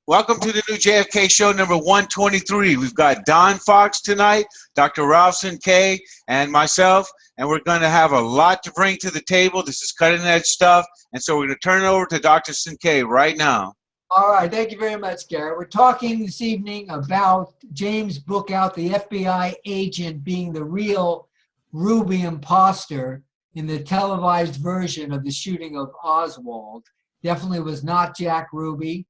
Welcome to the new JFK show number 123. We've got Don Fox tonight, Dr. Ralph Cinque, and myself, and we're going to have a lot to bring to the table. This is cutting edge stuff, and so we're going to turn it over to Dr. Cinque right now. All right, thank you very much, Garrett. We're talking this evening about James Bookhout, the FBI agent, being the real Ruby imposter in the televised version of the shooting of Oswald. Definitely was not Jack Ruby.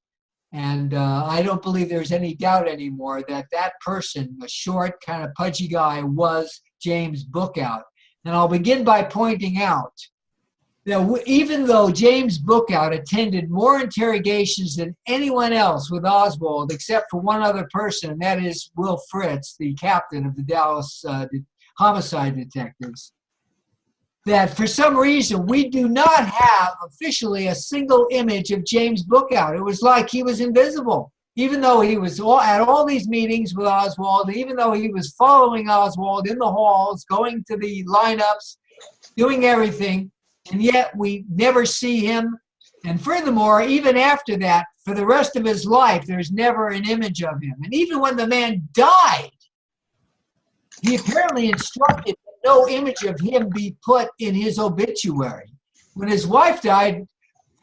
And I don't believe there's any doubt anymore that that person, a short, kind of pudgy guy, was James Bookhout. And I'll begin by pointing out that even though James Bookhout attended more interrogations than anyone else with Oswald, except for one other person, and that is Will Fritz, the captain of the Dallas homicide detectives, that for some reason we do not have officially a single image of James Bookhout. It was like he was invisible, even though he was at all these meetings with Oswald, even though he was following Oswald in the halls, going to the lineups, doing everything, and yet we never see him. And furthermore, even after that, for the rest of his life, there's never an image of him. And even when the man died, he apparently instructed no image of him be put in his obituary. When his wife died,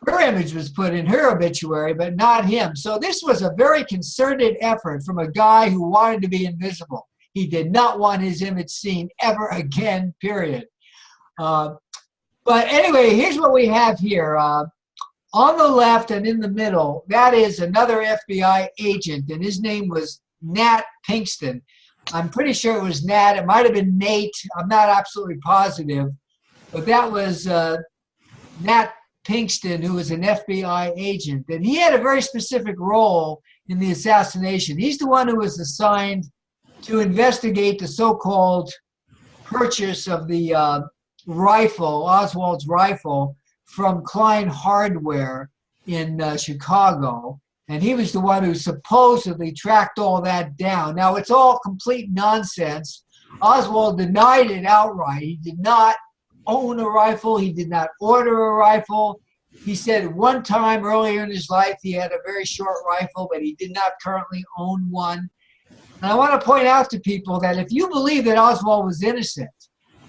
her image was put in her obituary, but not him. So this was a very concerted effort from a guy who wanted to be invisible. He did not want his image seen ever again, period. But anyway, here's what we have here. On the left and in the middle, that is another FBI agent, and his name was Nat Pinkston. I'm pretty sure it was Nat. It might have been Nate. I'm not absolutely positive. But that was Nat Pinkston, who was an FBI agent. And he had a very specific role in the assassination. He's the one who was assigned to investigate the so-called purchase of the rifle, Oswald's rifle, from Klein Hardware in Chicago. And he was the one who supposedly tracked all that down. Now, it's all complete nonsense. Oswald denied it outright. He did not own a rifle. He did not order a rifle. He said one time earlier in his life he had a very short rifle, but he did not currently own one. And I want to point out to people that if you believe that Oswald was innocent,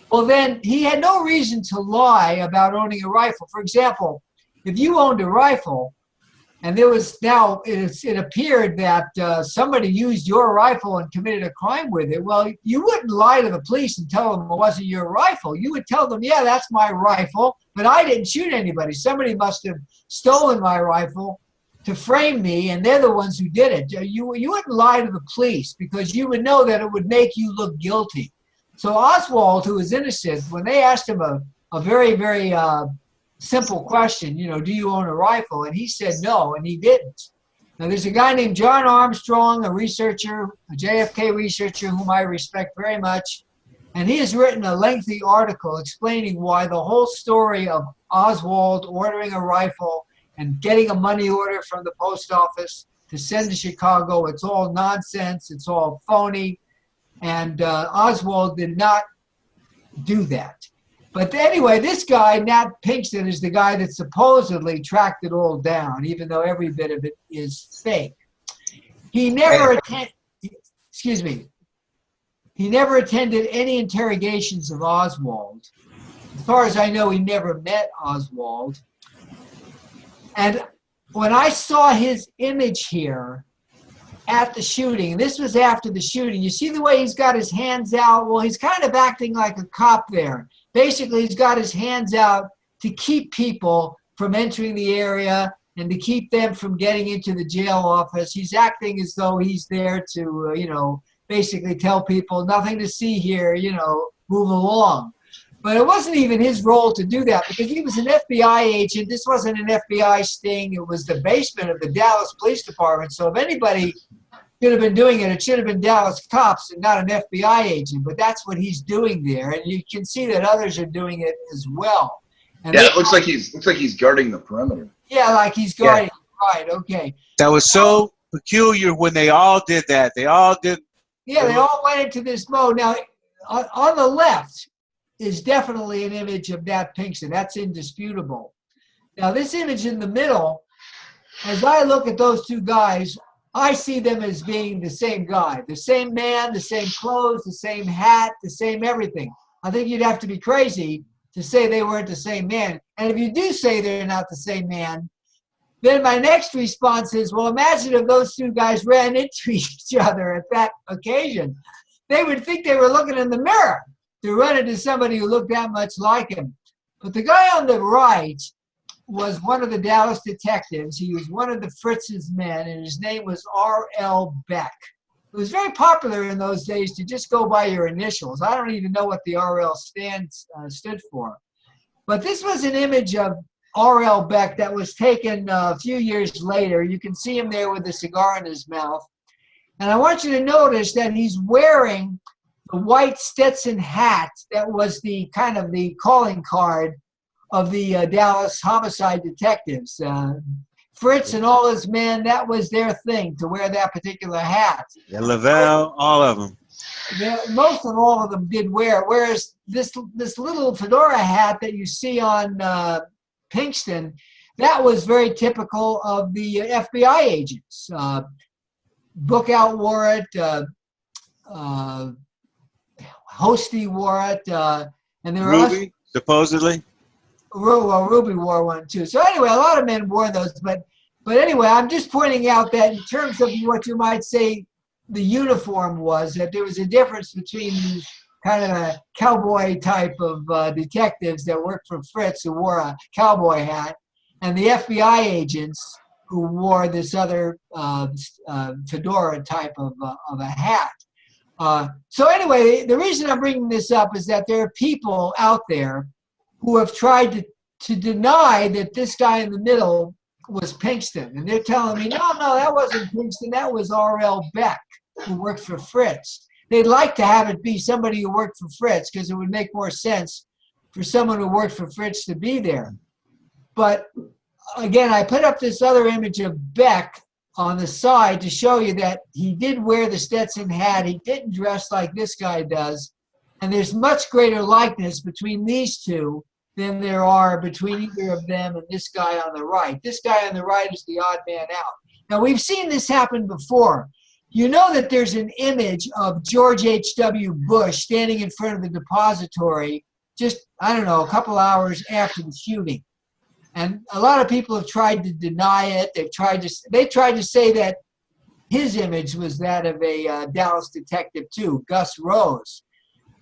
well, then he had no reason to lie about owning a rifle. For example, if you owned a rifle, and there was now, it appeared that somebody used your rifle and committed a crime with it. Well, you wouldn't lie to the police and tell them it wasn't your rifle. You would tell them, yeah, that's my rifle, but I didn't shoot anybody. Somebody must have stolen my rifle to frame me, and they're the ones who did it. You wouldn't lie to the police because you would know that it would make you look guilty. So Oswald, who was innocent, when they asked him a very, very simple question, you know, do you own a rifle? And he said no, and he didn't. Now, there's a guy named John Armstrong, a researcher, a JFK researcher whom I respect very much, and he has written a lengthy article explaining why the whole story of Oswald ordering a rifle and getting a money order from the post office to send to Chicago, it's all nonsense, it's all phony, and Oswald did not do that. But anyway, this guy, Nat Pinkston, is the guy that supposedly tracked it all down, even though every bit of it is fake. He never He never attended any interrogations of Oswald. As far as I know, he never met Oswald. And when I saw his image here at the shooting, this was after the shooting, you see the way he's got his hands out? Well, he's kind of acting like a cop there. Basically, he's got his hands out to keep people from entering the area and to keep them from getting into the jail office. He's acting as though he's there to, you know, basically tell people nothing to see here, you know, move along. But it wasn't even his role to do that because he was an FBI agent. This wasn't an FBI sting. It was the basement of the Dallas Police Department. So if anybody should have been doing it, it should have been Dallas cops and not an FBI agent. But that's what he's doing there, and you can see that others are doing it as well. And yeah, it looks like he's guarding the perimeter. Yeah, like he's guarding. Yeah. Right. Okay. That was so peculiar when they all did that. They all did. Yeah, they all went into this mode. Now, on the left is definitely an image of Nat Pinkston. That's indisputable. Now, this image in the middle as I look at those two guys, I see them as being the same guy, the same man, the same clothes, the same hat, the same everything. I think you'd have to be crazy to say they weren't the same man. And if you do say they're not the same man, then my next response is, well, imagine if those two guys ran into each other at that occasion. They would think they were looking in the mirror to run into somebody who looked that much like him. But the guy on the right was one of the Dallas detectives. He was one of the Fritz's men, and his name was R.L. Beck. It was very popular in those days to just go by your initials. I don't even know what the R.L. stood for. But this was an image of R.L. Beck that was taken a few years later. You can see him there with a cigar in his mouth. And I want you to notice that he's wearing the white Stetson hat that was the kind of the calling card of the Dallas homicide detectives. Fritz and all his men, that was their thing, to wear that particular hat. Yeah, Lavelle, all of them. Most of all of them did wear it, whereas this little fedora hat that you see on Pinkston, that was very typical of the FBI agents. Bookhout wore it, Hosty wore it, and there were Ruby, supposedly. Well, Ruby wore one too. So anyway, a lot of men wore those, but anyway, I'm just pointing out that in terms of what you might say the uniform was, that there was a difference between these kind of a cowboy type of detectives that worked for Fritz, who wore a cowboy hat, and the FBI agents who wore this other fedora type of a hat. So anyway, the reason I'm bringing this up is that there are people out there who have tried to deny that this guy in the middle was Pinkston. And they're telling me, no, that wasn't Pinkston. That was R.L. Beck, who worked for Fritz. They'd like to have it be somebody who worked for Fritz because it would make more sense for someone who worked for Fritz to be there. But again, I put up this other image of Beck on the side to show you that he did wear the Stetson hat. He didn't dress like this guy does. And there's much greater likeness between these two than there are between either of them and this guy on the right. This guy on the right is the odd man out. Now, we've seen this happen before. You know that there's an image of George H.W. Bush standing in front of the depository just, I don't know, a couple hours after the shooting. And a lot of people have tried to deny it. They tried to say that his image was that of a Dallas detective too, Gus Rose.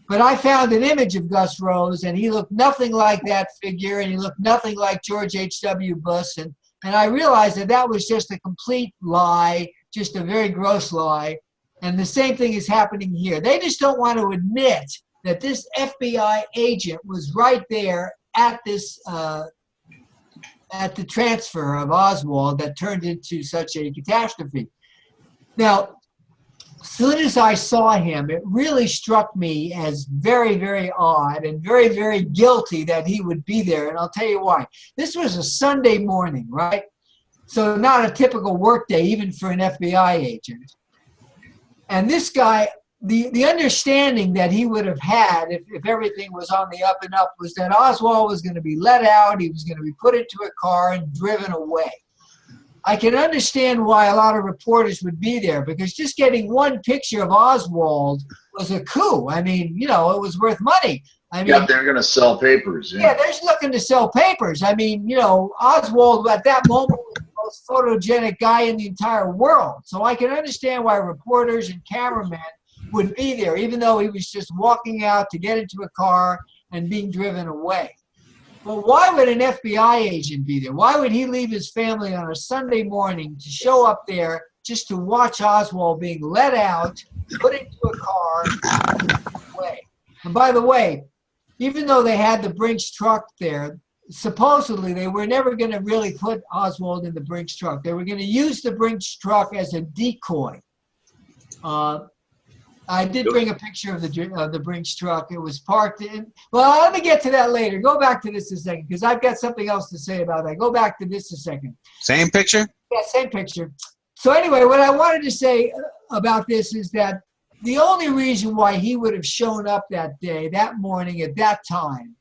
But I found an image of Gus Rose, and he looked nothing like that figure, and he looked nothing like George H.W. Bush. And I realized that that was just a complete lie, just a very gross lie. And the same thing is happening here. They just don't want to admit that this FBI agent was right there at this at the transfer of Oswald that turned into such a catastrophe. Now, as soon as I saw him, it really struck me as very, very odd and very, very guilty that he would be there. And I'll tell you why. This was a Sunday morning, right? So not a typical work day, even for an FBI agent. And this guy, the understanding that he would have had if everything was on the up and up was that Oswald was going to be let out, he was going to be put into a car and driven away. I can understand why a lot of reporters would be there, because just getting one picture of Oswald was a coup. I mean, you know, it was worth money. I mean, yeah, they're going to sell papers. Yeah, they're just looking to sell papers. I mean, you know, Oswald at that moment was the most photogenic guy in the entire world. So I can understand why reporters and cameramen would be there, even though he was just walking out to get into a car and being driven away. But why would an FBI agent be there? Why would he leave his family on a Sunday morning to show up there just to watch Oswald being let out, put into a car, and driven away? And by the way, even though they had the Brinks truck there, supposedly they were never going to really put Oswald in the Brinks truck. They were going to use the Brinks truck as a decoy. I did bring a picture of the Brinks truck. It was parked in. Well, let me get to that later. Go back to this a second, because I've got something else to say about that. Go back to this a second. Same picture? Yeah, same picture. So anyway, what I wanted to say about this is that the only reason why he would have shown up that day, that morning, at that time,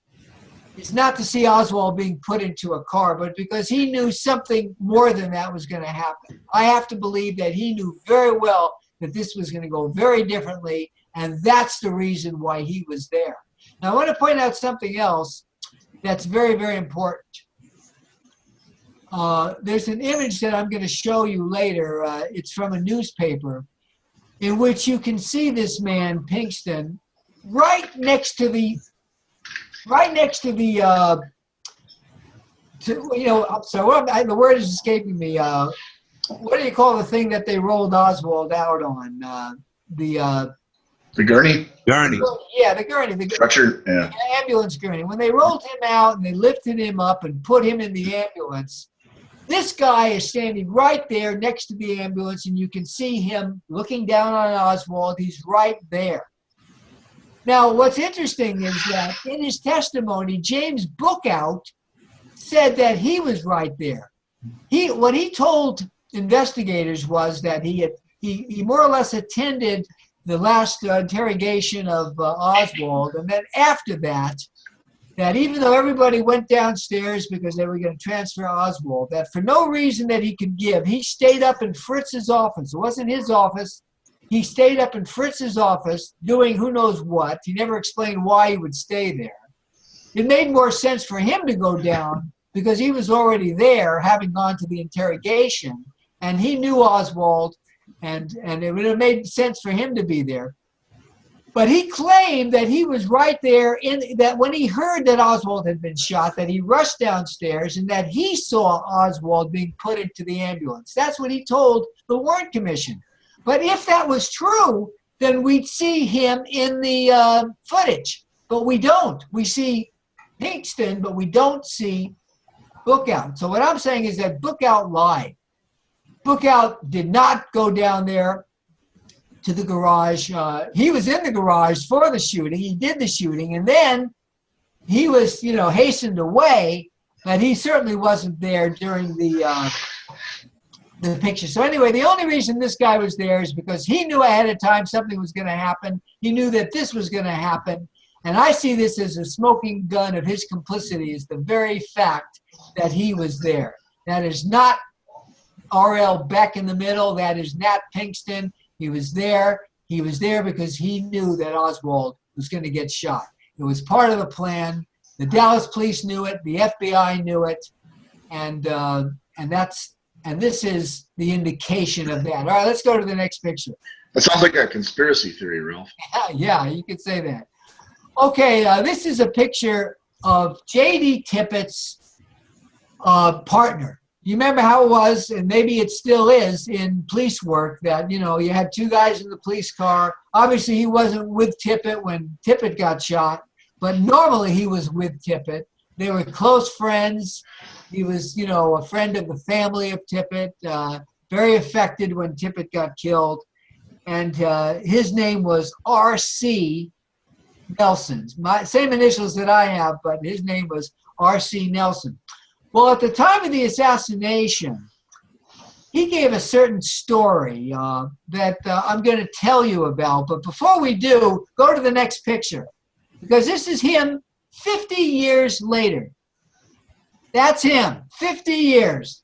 is not to see Oswald being put into a car, but because he knew something more than that was going to happen. I have to believe that he knew very well that this was going to go very differently, and that's the reason why he was there. Now, I want to point out something else that's very, very important. There's an image that I'm going to show you later. It's from a newspaper in which you can see this man, Pinkston, right next to the, I'm sorry, the word is escaping me. What do you call the thing that they rolled Oswald out on? The gurney? Gurney. Yeah, the gurney. Structured, yeah. The ambulance gurney. When they rolled him out and they lifted him up and put him in the ambulance, this guy is standing right there next to the ambulance, and you can see him looking down on Oswald. He's right there. Now, what's interesting is that in his testimony, James Bookhout said that he was right there. What he told investigators was that he more or less attended the last interrogation of Oswald, and then after that even though everybody went downstairs because they were going to transfer Oswald, that for no reason that he could give, he stayed up in Fritz's office. It wasn't his office. He stayed up in Fritz's office doing who knows what. He never explained why he would stay there. It made more sense for him to go down because he was already there, having gone to the interrogation, and he knew Oswald, and it would have made sense for him to be there. But he claimed that he was right there, that when he heard that Oswald had been shot, that he rushed downstairs and that he saw Oswald being put into the ambulance. That's what he told the Warren Commission. But if that was true, then we'd see him in the footage. But we don't. We see Pinkston, but we don't see Bookhout. So what I'm saying is that Bookhout lied. Bookhout did not go down there to the garage. He was in the garage for the shooting. He did the shooting, and then he was, hastened away, but he certainly wasn't there during the picture. So anyway, the only reason this guy was there is because he knew ahead of time something was going to happen. He knew that this was going to happen, and I see this as a smoking gun of his complicity, is the very fact that he was there. That is not R.L. Beck in the middle. That is Nat Pinkston. He was there. He was there because he knew that Oswald was going to get shot. It was part of the plan. The Dallas police knew it. The FBI knew it, and this is the indication of that. All right, let's go to the next picture. That sounds like a conspiracy theory, Ralph. Yeah, you could say that. Okay, this is a picture of J.D. Tippett's partner. You remember how it was, and maybe it still is in police work, that, you had two guys in the police car. Obviously, he wasn't with Tippett when Tippett got shot, but normally he was with Tippett. They were close friends. He was, a friend of the family of Tippett, very affected when Tippett got killed. And his name was R.C. Nelson. Same initials that I have, but his name was R.C. Nelson. Well, at the time of the assassination, he gave a certain story that I'm going to tell you about. But before we do, go to the next picture, because this is him 50 years later. That's him, 50 years.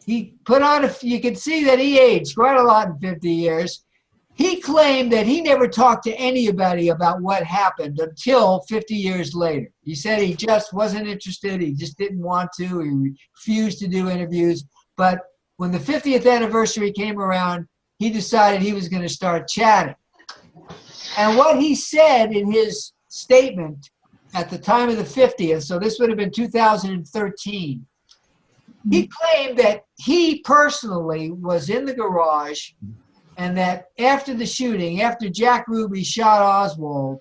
He put on you can see that he aged quite a lot in 50 years. He claimed that he never talked to anybody about what happened until 50 years later. He said he just wasn't interested. He just didn't want to. He refused to do interviews. But when the 50th anniversary came around, he decided he was going to start chatting. And what he said in his statement at the time of the 50th, so this would have been 2013, he claimed that he personally was in the garage, and that after the shooting, after Jack Ruby shot Oswald,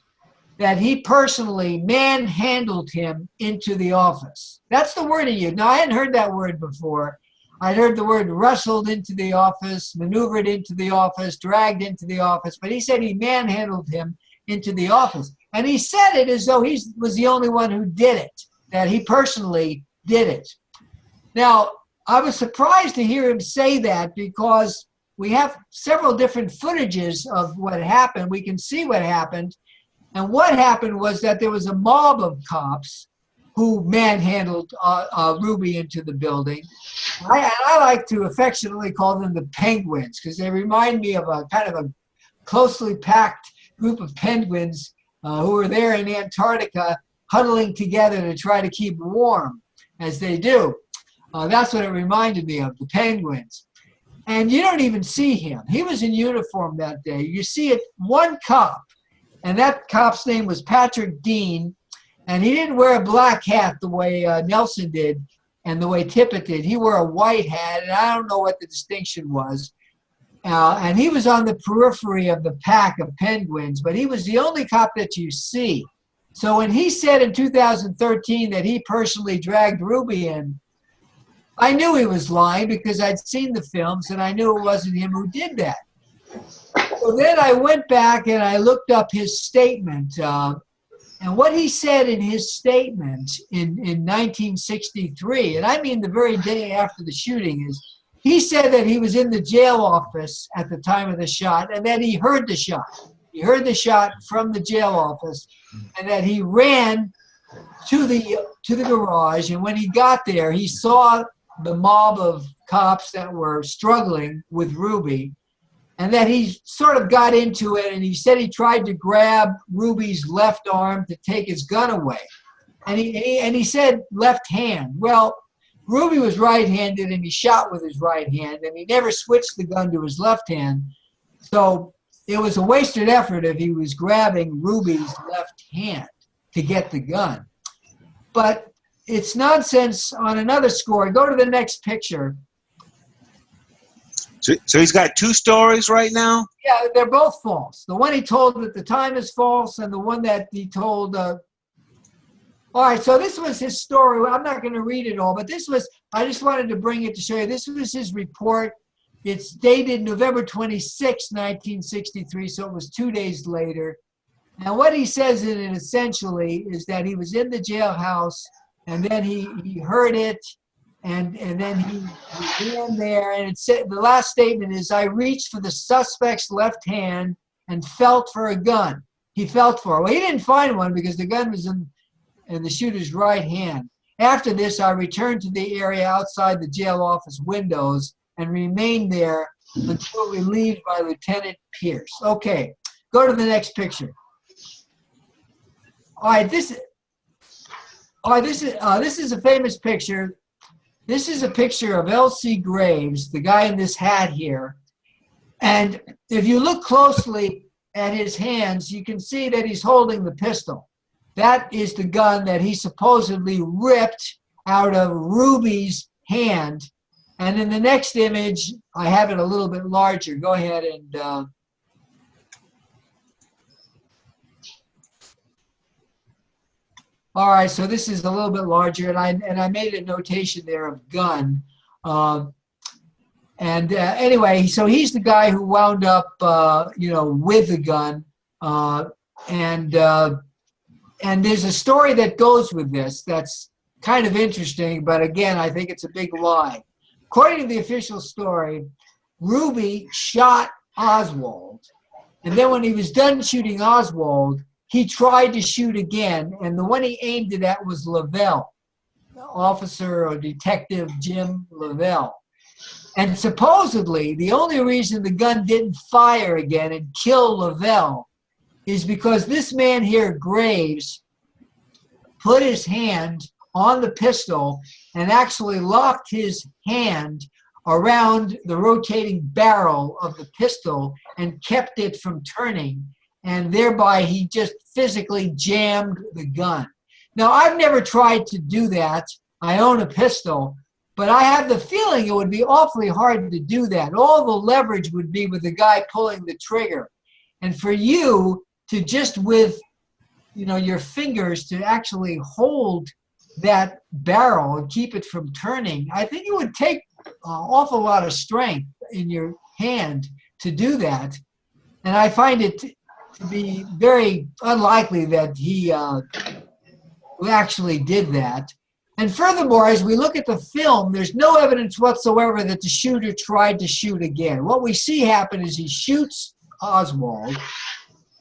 that he personally manhandled him into the office. That's the word he used. Now, I hadn't heard that word before. I'd heard the word wrestled into the office, maneuvered into the office, dragged into the office, but he said he manhandled him into the office. And he said it as though he was the only one who did it, that he personally did it. Now, I was surprised to hear him say that, because we have several different footages of what happened. We can see what happened. And what happened was that there was a mob of cops who manhandled Ruby into the building. I like to affectionately call them the penguins because they remind me of a kind of a closely packed group of penguins who were there in Antarctica huddling together to try to keep warm, as they do. That's what it reminded me of, the penguins. And you don't even see him. He was in uniform that day. You see it, one cop, and that cop's name was Patrick Dean, and he didn't wear a black hat the way Nelson did and the way Tippett did. He wore a white hat, and I don't know what the distinction was. And he was on the periphery of the pack of penguins, but he was the only cop that you see. So when he said in 2013 that he personally dragged Ruby in, I knew he was lying because I'd seen the films and I knew it wasn't him who did that. So then I went back and I looked up his statement. And what he said in his statement in 1963, and I mean the very day after the shooting, is he said that he was in the jail office at the time of the shot and that he heard the shot. He heard the shot from the jail office and that he ran to the garage. And when he got there, he saw the mob of cops that were struggling with Ruby, and that he sort of got into it, and he said he tried to grab Ruby's left arm to take his gun away. And he said left hand. Well, Ruby was right-handed, and he shot with his right hand, and he never switched the gun to his left hand. So it was a wasted effort if he was grabbing Ruby's left hand to get the gun. But it's nonsense on another score. Go to the next picture. So he's got two stories right now? Yeah, they're both false. The one he told at the time is false, and the one that he told... All right, so this was his story. I'm not going to read it all, but this was... I just wanted to bring it to show you. This was his report. It's dated November 26, 1963, so it was 2 days later. And what he says in it essentially is that he was in the jailhouse, and then he heard it, and then he ran there, and it said, the last statement is, I reached for the suspect's left hand and felt for a gun. He felt for it. Well, he didn't find one because the gun was in the shooter's right hand. After this, I returned to the area outside the jail office windows and remained there until relieved by Lieutenant Pierce. Okay, go to the next picture. All right, this is a famous picture. This is a picture of L.C. Graves, the guy in this hat here. And if you look closely at his hands, you can see that he's holding the pistol. That is the gun that he supposedly ripped out of Ruby's hand. And in the next image, I have it a little bit larger. Go ahead and... All right, so this is a little bit larger, and I made a notation there of gun. Anyway, so he's the guy who wound up, with the gun. And there's a story that goes with this that's kind of interesting, but again, I think it's a big lie. According to the official story, Ruby shot Oswald, and then when he was done shooting Oswald, he tried to shoot again, and the one he aimed it at was Lavelle, Officer or Detective Jim Lavelle. And supposedly, the only reason the gun didn't fire again and kill Lavelle is because this man here, Graves, put his hand on the pistol and actually locked his hand around the rotating barrel of the pistol and kept it from turning. And thereby he just physically jammed the gun. Now, I've never tried to do that. I own a pistol, but I have the feeling it would be awfully hard to do that. All the leverage would be with the guy pulling the trigger. And for you to just with, your fingers to actually hold that barrel and keep it from turning, I think it would take an awful lot of strength in your hand to do that. And I find it to be very unlikely that he actually did that. And furthermore, as we look at the film, there's no evidence whatsoever that the shooter tried to shoot again. What we see happen is he shoots Oswald,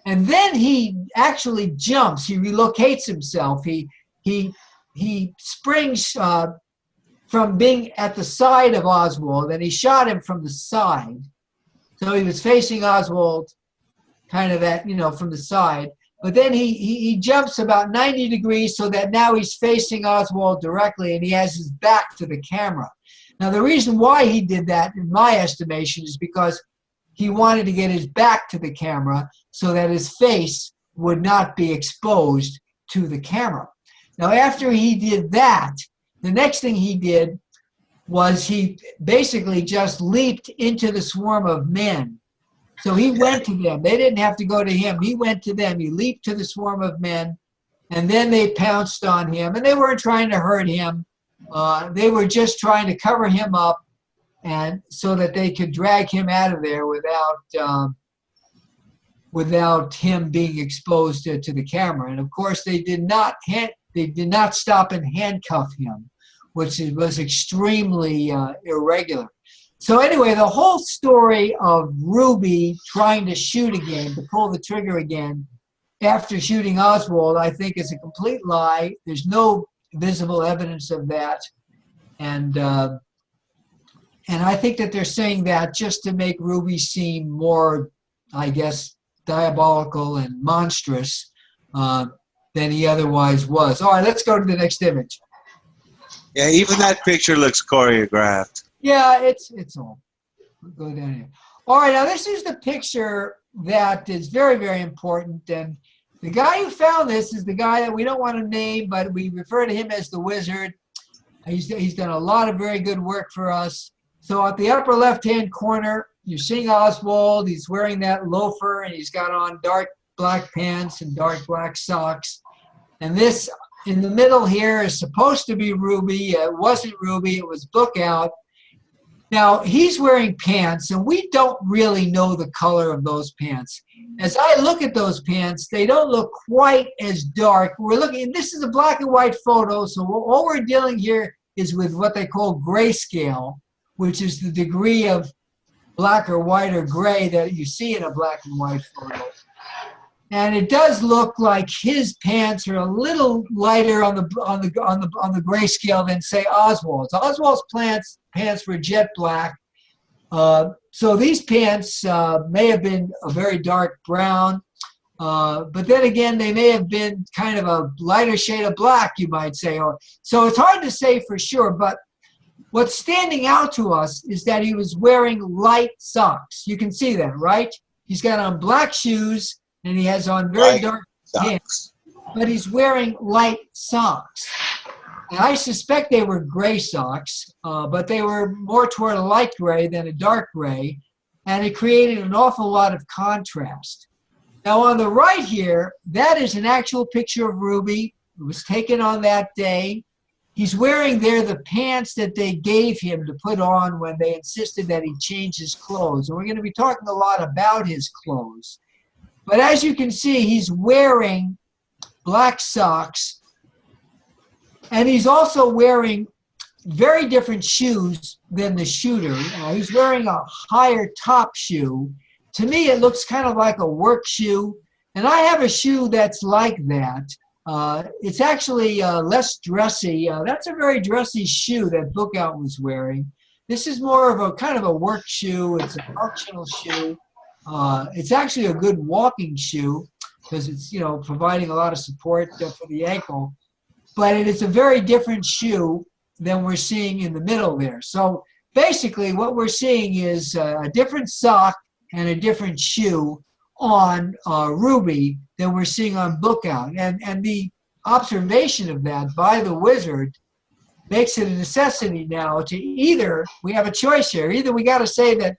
And then he actually jumps. He relocates himself. He springs from being at the side of Oswald, and he shot him from the side. So he was facing Oswald kind of at, from the side. But then he jumps about 90 degrees so that now he's facing Oswald directly, and he has his back to the camera. Now, the reason why he did that, in my estimation, is because he wanted to get his back to the camera so that his face would not be exposed to the camera. Now, after he did that, the next thing he did was he basically just leaped into the swarm of men. So he went to them. They didn't have to go to him. He went to them. He leaped to the swarm of men, and then they pounced on him. And they weren't trying to hurt him. They were just trying to cover him up, and so that they could drag him out of there without him being exposed to the camera. And of course, they did not stop and handcuff him, which was extremely irregular. So anyway, the whole story of Ruby trying to shoot again, to pull the trigger again, after shooting Oswald, I think is a complete lie. There's no visible evidence of that. And I think that they're saying that just to make Ruby seem more, I guess, diabolical and monstrous than he otherwise was. All right, let's go to the next image. Yeah, even that picture looks choreographed. Yeah, it's all. We'll go down here. All right, now this is the picture that is very, very important. And the guy who found this is the guy that we don't want to name, but we refer to him as the Wizard. He's done a lot of very good work for us. So at the upper left-hand corner, you're seeing Oswald. He's wearing that loafer, and he's got on dark black pants and dark black socks. And this in the middle here is supposed to be Ruby. It wasn't Ruby. It was Bookhout. Now, he's wearing pants, and we don't really know the color of those pants. As I look at those pants, they don't look quite as dark. This is a black and white photo, so all we're dealing here is with what they call grayscale, which is the degree of black or white or gray that you see in a black and white photo. And it does look like his pants are a little lighter on the grayscale than, say, Oswald's. Oswald's pants were jet black. So these pants may have been a very dark brown, but then again, they may have been kind of a lighter shade of black, you might say. So it's hard to say for sure, but what's standing out to us is that he was wearing light socks. You can see that, right? He's got on black shoes, and he has on very dark pants, but he's wearing light socks. And I suspect they were gray socks, but they were more toward a light gray than a dark gray, and it created an awful lot of contrast. Now on the right here, that is an actual picture of Ruby. It was taken on that day. He's wearing there the pants that they gave him to put on when they insisted that he change his clothes. And we're going to be talking a lot about his clothes. But as you can see, he's wearing black socks, and he's also wearing very different shoes than the shooter. He's wearing a higher top shoe. To me, it looks kind of like a work shoe, and I have a shoe that's like that. It's actually less dressy. That's a very dressy shoe that Bookhout was wearing. This is more of a kind of a work shoe. It's a functional shoe. It's actually a good walking shoe because it's, providing a lot of support for the ankle. But it is a very different shoe than we're seeing in the middle there. So basically what we're seeing is a different sock and a different shoe on Ruby than we're seeing on Bookhout. And the observation of that by the Wizard makes it a necessity now to either, we have a choice here, either we got to say that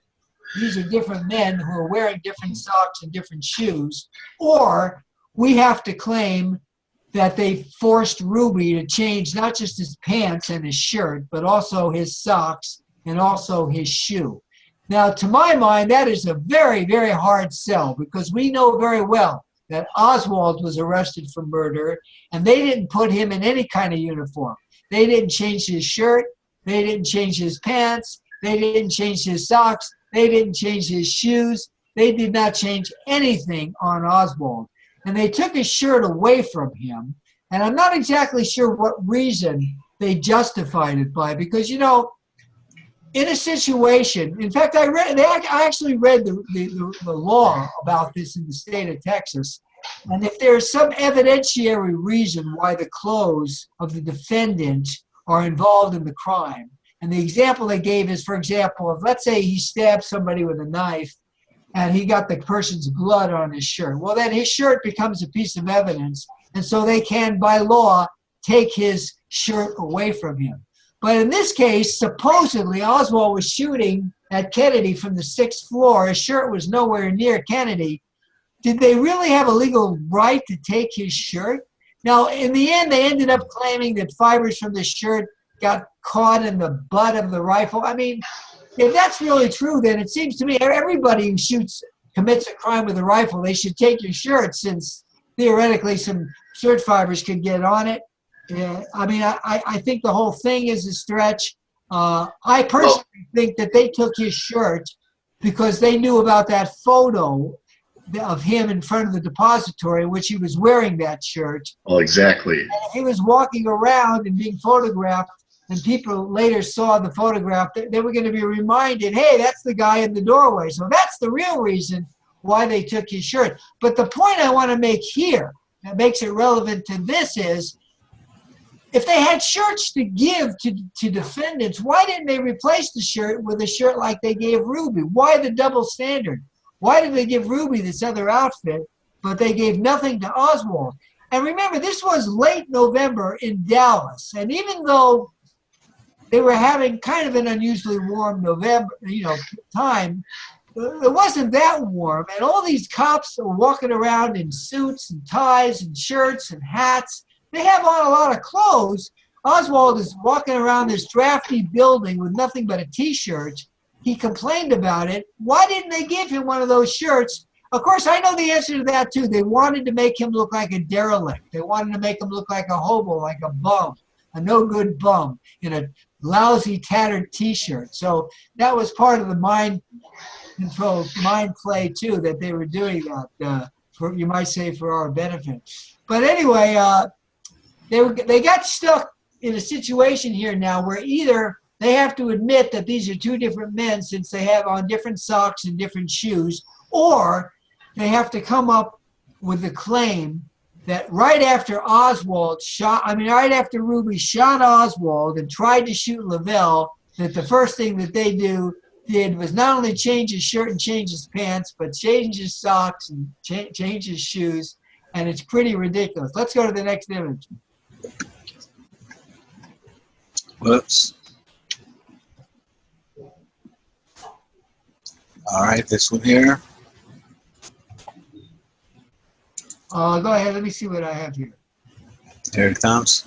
these are different men who are wearing different socks and different shoes, or we have to claim that they forced Ruby to change not just his pants and his shirt, but also his socks and also his shoe. Now, to my mind, that is a very, very hard sell because we know very well that Oswald was arrested for murder, and they didn't put him in any kind of uniform. They didn't change his shirt. They didn't change his pants. They didn't change his socks. They didn't change his shoes. they did not change anything on Oswald. And they took his shirt away from him. And I'm not exactly sure what reason they justified it by, because, you know, in a situation, in fact, I actually read the law about this in the state of Texas. And if there's some evidentiary reason why the clothes of the defendant are involved in the crime, and the example they gave is, for example, if let's say he stabbed somebody with a knife and he got the person's blood on his shirt, well, then his shirt becomes a piece of evidence. And so they can, by law, take his shirt away from him. But in this case, supposedly, Oswald was shooting at Kennedy from the 6th floor. His shirt was nowhere near Kennedy. Did they really have a legal right to take his shirt? Now, in the end, they ended up claiming that fibers from the shirt got caught in the butt of the rifle. I mean, if that's really true, then it seems to me everybody who commits a crime with a rifle, they should take your shirt, since theoretically some shirt fibers could get on it. I mean, I think the whole thing is a stretch. I personally think that they took his shirt because they knew about that photo of him in front of the depository in which he was wearing that shirt. Well, exactly. And he was walking around and being photographed, and people later saw the photograph. They were going to be reminded, hey, that's the guy in the doorway. So that's the real reason why they took his shirt. But the point I want to make here that makes it relevant to this is, if they had shirts to give to defendants, why didn't they replace the shirt with a shirt like they gave Ruby? Why the double standard? Why did they give Ruby this other outfit, but they gave nothing to Oswald? And remember, this was late November in Dallas. And even though they were having kind of an unusually warm November, time, it wasn't that warm. And all these cops are walking around in suits and ties and shirts and hats. They have on a lot of clothes. Oswald is walking around this drafty building with nothing but a T-shirt. He complained about it. Why didn't they give him one of those shirts? Of course, I know the answer to that, too. They wanted to make him look like a derelict. They wanted to make him look like a hobo, like a bum, a no-good bum in a lousy, tattered T-shirt. So that was part of the mind play, too, that they were doing that, you might say, for our benefit. But anyway, they got stuck in a situation here now where either they have to admit that these are two different men since they have on different socks and different shoes, or they have to come up with the claim that right after Ruby shot Oswald and tried to shoot Lavelle, that the first thing that they did was not only change his shirt and change his pants, but change his socks and change his shoes. And it's pretty ridiculous. Let's go to the next image. Whoops. All right, this one here. Go ahead. Let me see what I have here. Here it comes.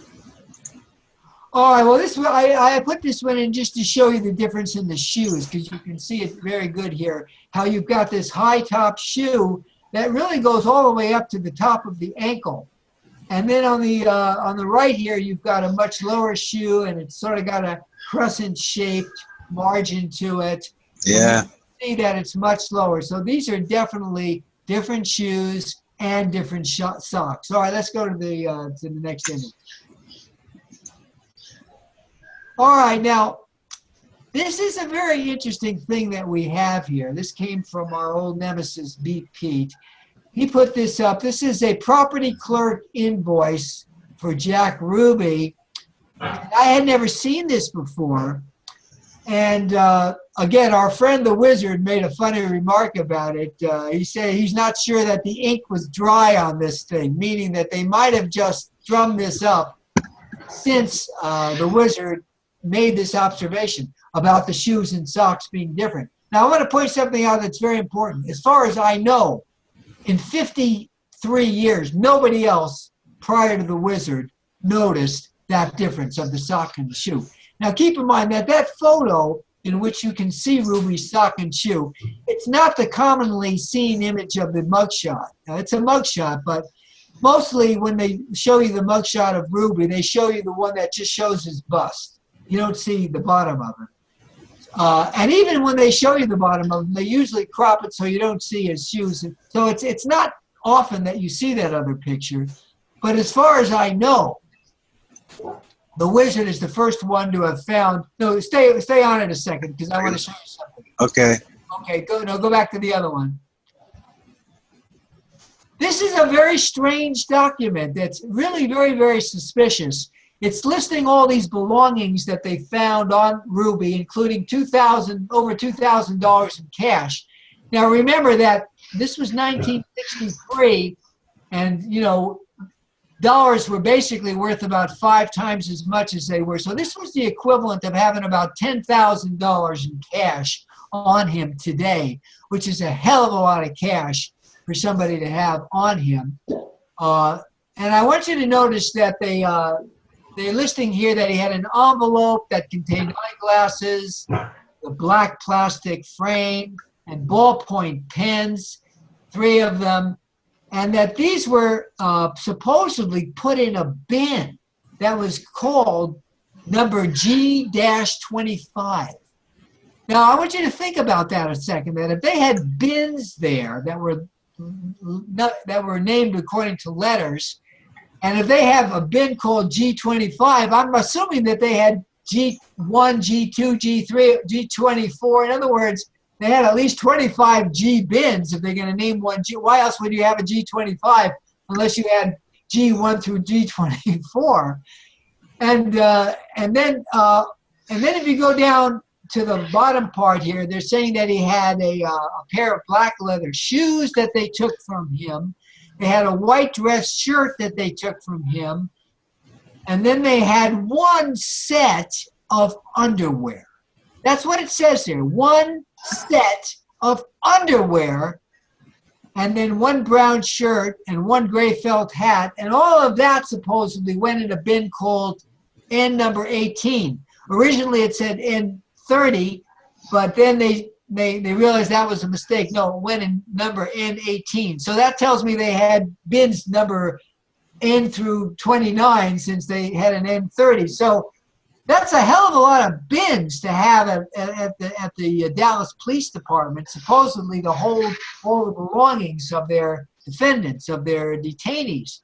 All right. Well, this one I put this one in just to show you the difference in the shoes, because you can see it very good here. How you've got this high top shoe that really goes all the way up to the top of the ankle, and then on the right here you've got a much lower shoe, and it's sort of got a crescent-shaped margin to it. Yeah. See that it's much lower. So these are definitely different shoes and different socks. All right, let's go to the next image. All right, now this is a very interesting thing that we have here. This came from our old nemesis, Beat Pete. He put this up. This is a property clerk invoice for Jack Ruby. I had never seen this before. And again, our friend the Wizard made a funny remark about it. He said he's not sure that the ink was dry on this thing, meaning that they might have just drummed this up since the Wizard made this observation about the shoes and socks being different. Now, I want to point something out that's very important. As far as I know, in 53 years, nobody else prior to the Wizard noticed that difference of the sock and the shoe. Now, keep in mind that that photo in which you can see Ruby's sock and shoe, it's not the commonly seen image of the mugshot. Now, it's a mugshot, but mostly when they show you the mugshot of Ruby, they show you the one that just shows his bust. You don't see the bottom of it. And even when they show you the bottom of them, they usually crop it so you don't see his shoes. So it's not often that you see that other picture. But as far as I know, the wizard is the first one to have found. No, stay on it a second because I want to show you something. Okay. Okay, go back to the other one. This is a very strange document that's really very, very suspicious. It's listing all these belongings that they found on Ruby, including over $2,000 in cash. Now remember that this was 1963, and dollars were basically worth about 5 times as much as they were. So this was the equivalent of having about $10,000 in cash on him today, which is a hell of a lot of cash for somebody to have on him. And I want you to notice that they're listing here that he had an envelope that contained eyeglasses, the black plastic frame, and ballpoint pens, 3 of them, and that these were supposedly put in a bin that was called number G-25. Now, I want you to think about that a second, that if they had bins there that were named according to letters, and if they have a bin called G25, I'm assuming that they had G1, G2, G3, G24. In other words, they had at least 25 G bins if they're going to name one G. Why else would you have a G25 unless you had G1 through G24? And then if you go down to the bottom part here, they're saying that he had a pair of black leather shoes that they took from him. They had a white dress shirt that they took from him. And then they had 1 set of underwear. That's what it says there. 1 set of underwear. And then 1 brown shirt and 1 gray felt hat. And all of that supposedly went in a bin called N number 18. Originally it said N30, but then they realized that was a mistake. No, it went in number N18. So that tells me they had bins number N through 29 since they had an N30. So that's a hell of a lot of bins to have at the Dallas Police Department, supposedly to hold all the belongings of their defendants, of their detainees.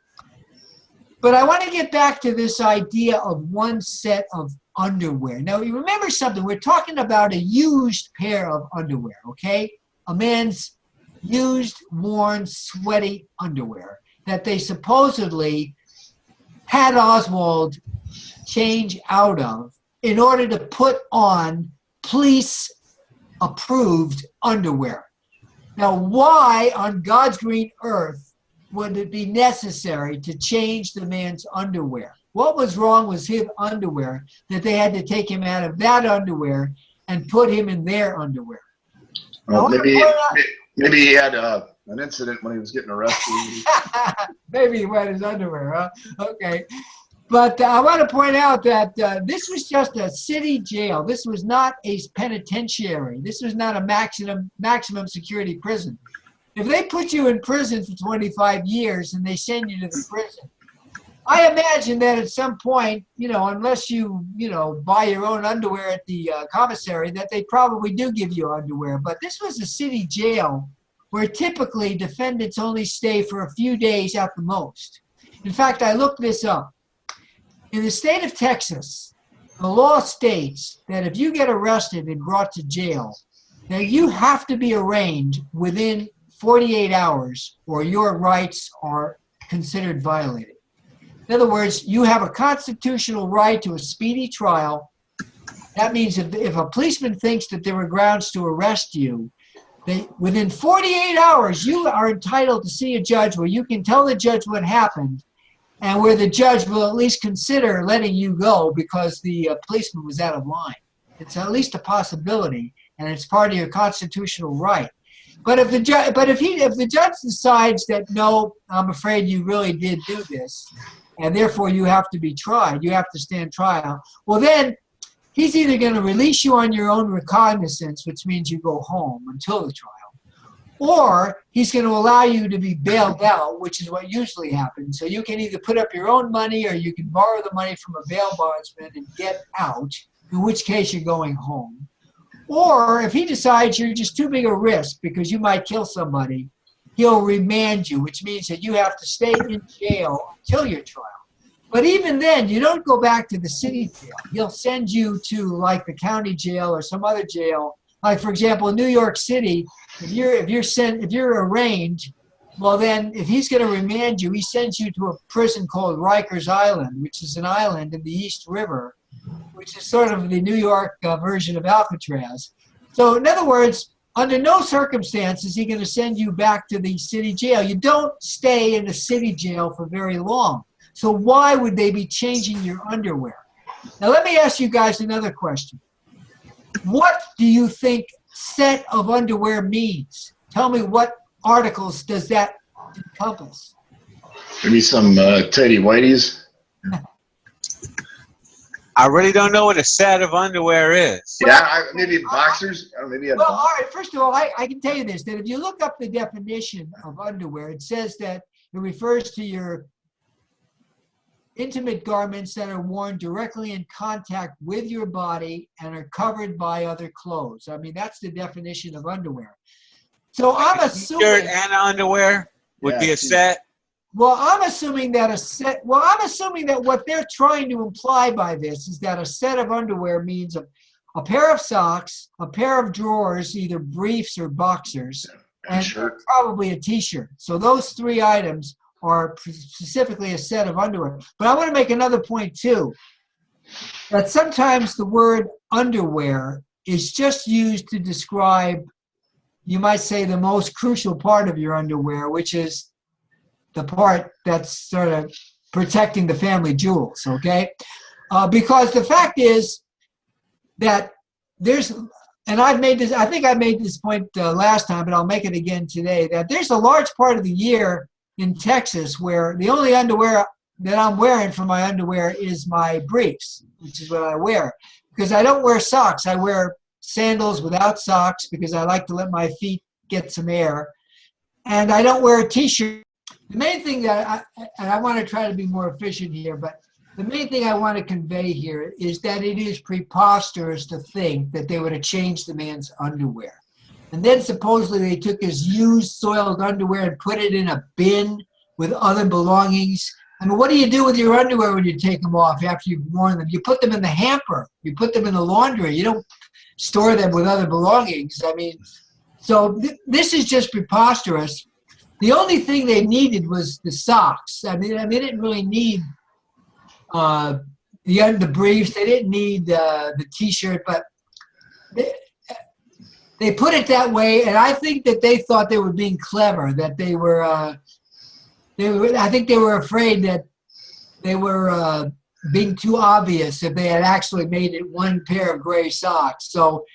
But I want to get back to this idea of 1 set of underwear. Now, you remember something. We're talking about a used pair of underwear, okay? A man's used, worn, sweaty underwear that they supposedly had Oswald change out of in order to put on police-approved underwear. Now, why on God's green earth would it be necessary to change the man's underwear? What was wrong with his underwear that they had to take him out of that underwear and put him in their underwear? Well, maybe he had an incident when he was getting arrested. Maybe he wet his underwear, huh? Okay. But I want to point out that this was just a city jail. This was not a penitentiary. This was not a maximum security prison. If they put you in prison for 25 years and they send you to the prison, I imagine that at some point, unless you buy your own underwear at the commissary, that they probably do give you underwear. But this was a city jail where typically defendants only stay for a few days at the most. In fact, I looked this up. In the state of Texas, the law states that if you get arrested and brought to jail, now you have to be arraigned within 48 hours or your rights are considered violated. In other words, you have a constitutional right to a speedy trial. That means if a policeman thinks that there were grounds to arrest you, within 48 hours, you are entitled to see a judge where you can tell the judge what happened and where the judge will at least consider letting you go because the policeman was out of line. It's at least a possibility, and it's part of your constitutional right. But if the judge decides that, no, I'm afraid you really did do this, and therefore you have to be tried, you have to stand trial, well then he's either going to release you on your own recognizance, which means you go home until the trial, or he's going to allow you to be bailed out, which is what usually happens. So you can either put up your own money or you can borrow the money from a bail bondsman and get out, in which case you're going home. Or if he decides you're just too big a risk because you might kill somebody, he'll remand you, which means that you have to stay in jail until your trial. But even then, you don't go back to the city jail. He'll send you to like the county jail or some other jail. Like for example, in New York City, if you're arraigned, well then, if he's going to remand you, he sends you to a prison called Rikers Island, which is an island in the East River, which is sort of the New York version of Alcatraz. So in other words, under no circumstances is he going to send you back to the city jail. You don't stay in the city jail for very long. So why would they be changing your underwear? Now let me ask you guys another question. What do you think set of underwear means? Tell me, what articles does that encompass? Maybe some tidy whities. I really don't know what a set of underwear is. Yeah, maybe boxers. Maybe well, all right. First of all, I can tell you this, that if you look up the definition of underwear, it says that it refers to your intimate garments that are worn directly in contact with your body and are covered by other clothes. I mean, that's the definition of underwear. So I'm assuming T-shirt and underwear would be a set. Well, I'm assuming that what they're trying to imply by this is that a set of underwear means a pair of socks, a pair of drawers, either briefs or boxers, and probably a t-shirt. So those three items are specifically a set of underwear. But I want to make another point too, that sometimes the word underwear is just used to describe, you might say, the most crucial part of your underwear, which is the part that's sort of protecting the family jewels, okay? Because the fact is that there's, and I think I made this point last time, but I'll make it again today, that there's a large part of the year in Texas where the only underwear that I'm wearing for my underwear is my briefs, which is what I wear. Because I don't wear socks. I wear sandals without socks because I like to let my feet get some air. And I don't wear a t-shirt. The main thing that I want to try to be more efficient here, but the main thing I want to convey here is that it is preposterous to think that they would have changed the man's underwear. And then supposedly they took his used, soiled underwear and put it in a bin with other belongings. I mean, what do you do with your underwear when you take them off after you've worn them? You put them in the hamper. You put them in the laundry. You don't store them with other belongings. I mean, so this is just preposterous. The only thing they needed was the socks. I mean, they didn't really need the briefs. They didn't need the T-shirt, but they put it that way, and I think that they thought they were being clever. That they were. I think they were afraid that they were being too obvious if they had actually made it one pair of gray socks. So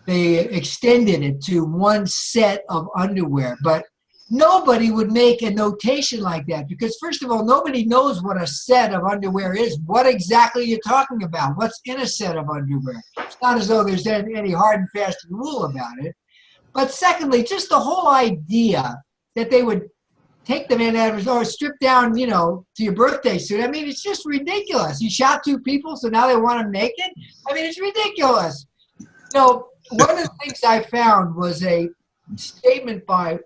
they extended it to one set of underwear, but nobody would make a notation like that because, first of all, nobody knows what a set of underwear is. What exactly you're talking about? What's in a set of underwear? It's not as though there's any hard and fast rule about it. But secondly, just the whole idea that they would take the man out of his, or strip down, to your birthday suit. I mean, it's just ridiculous. You shot two people, so now they want them naked? I mean, it's ridiculous. One of the things I found was a statement by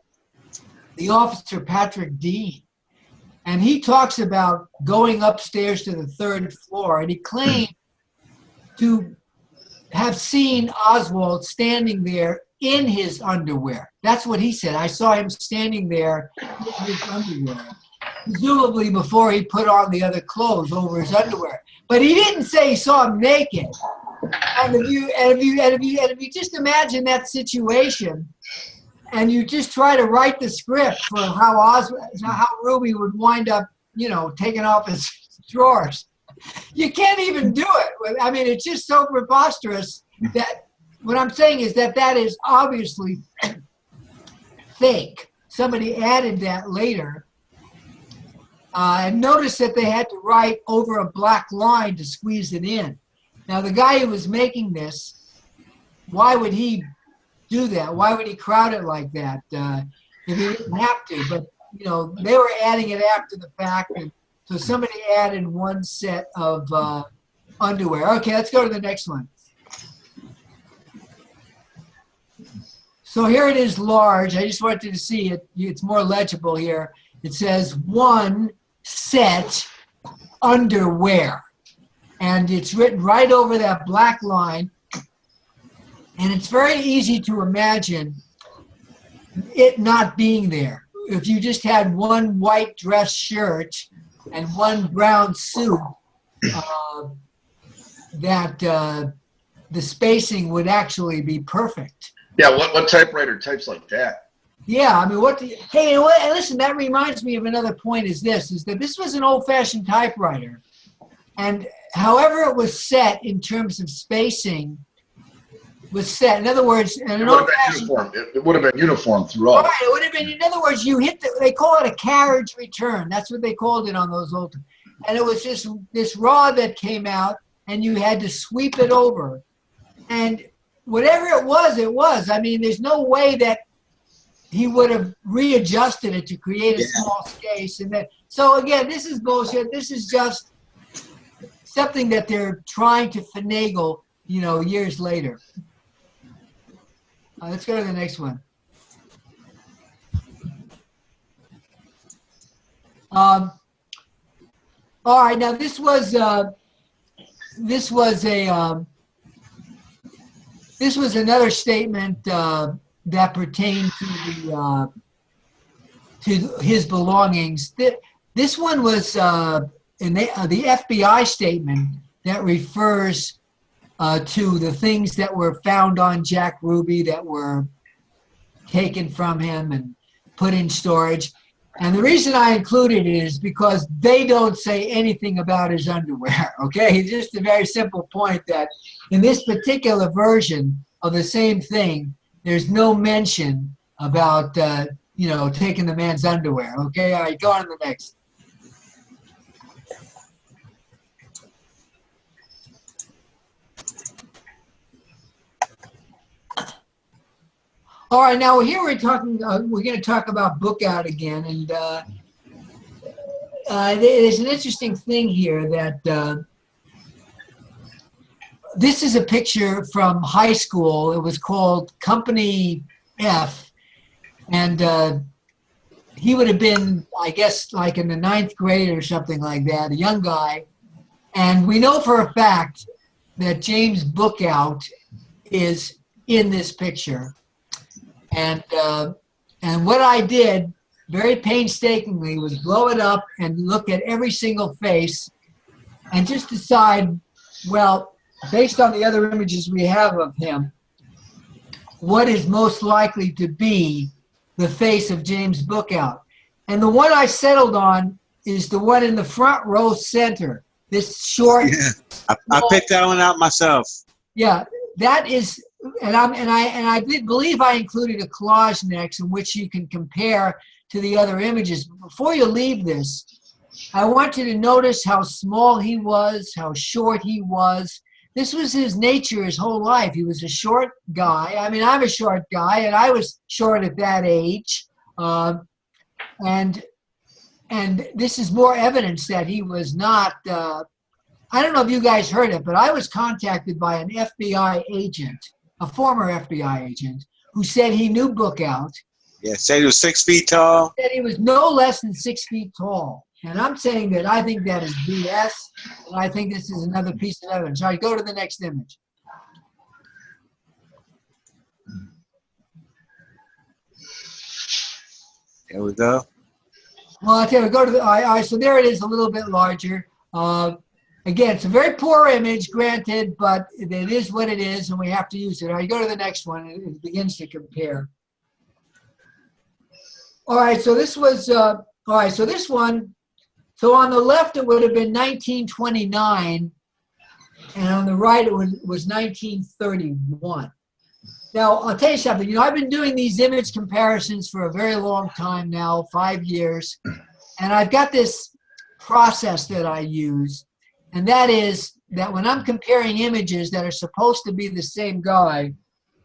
the officer Patrick Dean, and he talks about going upstairs to the third floor, and he claimed to have seen Oswald standing there in his underwear. That's what he said. I saw him standing there in his underwear, presumably before he put on the other clothes over his underwear. But he didn't say he saw him naked. And if you just imagine that situation, and you just try to write the script for how Ruby would wind up, taking off his drawers, you can't even do it. I mean, it's just so preposterous that what I'm saying is that is obviously fake. Somebody added that later. And notice that they had to write over a black line to squeeze it in. Now, the guy who was making this, why would he do that? Why would he crowd it like that if he didn't have to? But, they were adding it after the fact. And so somebody added one set of underwear. Okay, let's go to the next one. So here it is large. I just want you to see it. It's more legible here. It says 1 set underwear. And it's written right over that black line. And it's very easy to imagine it not being there. If you just had 1 white dress shirt and 1 brown suit, the spacing would actually be perfect. Yeah, what typewriter types like that? Yeah, I mean, hey, listen, that reminds me of another point is that this was an old-fashioned typewriter. And however it was set in terms of spacing was set. In other words, it would have been uniform throughout. Right, it would have been, in other words, you hit they call it a carriage return. That's what they called it on those old. And it was just this rod that came out, and you had to sweep it over. And whatever it was. I mean, there's no way that he would have readjusted it to create a small space. So again, this is bullshit. This is just something that they're trying to finagle, years later. Let's go to the next one. All right, now this was another statement that pertained to his belongings. This one was in the FBI statement that refers to the things that were found on Jack Ruby that were taken from him and put in storage. And the reason I included it is because they don't say anything about his underwear, okay? It's just a very simple point that in this particular version of the same thing, there's no mention about, taking the man's underwear, okay? All right, go on to the next. All right, now here we're going to talk about Bookhout again, and there's an interesting thing here that this is a picture from high school. It was called Company F, and he would have been, I guess, like in the 9th grade or something like that, a young guy. And we know for a fact that James Bookhout is in this picture. And what I did very painstakingly was blow it up and look at every single face and just decide, well, based on the other images we have of him, what is most likely to be the face of James Bookhout. And the one I settled on is the one in the front row center, this short. Yeah, I picked that one out myself. Yeah, that is. And I did believe I included a collage next in which you can compare to the other images. But before you leave this, I want you to notice how small he was, how short he was. This was his nature his whole life. He was a short guy. I mean, I'm a short guy, and I was short at that age. And this is more evidence that he was not, I don't know if you guys heard it, but I was contacted by an FBI agent, a former FBI agent, who said he knew Bookhout. Yeah, said he was 6 feet tall. Said he was no less than 6 feet tall. And I'm saying that I think that is BS, and I think this is another piece of evidence. All right, go to the next image. There we go. Well, I'll tell you, go to the, all right, so there it is, a little bit larger. Again, it's a very poor image, granted, but it is what it is, and we have to use it. All right, go to the next one. It begins to compare. All right, so this was, all right, so this one, so on the left it would have been 1929, and on the right it was 1931. Now, I'll tell you something. I've been doing these image comparisons for a very long time now, 5 years, and I've got this process that I use. And that is that when I'm comparing images that are supposed to be the same guy,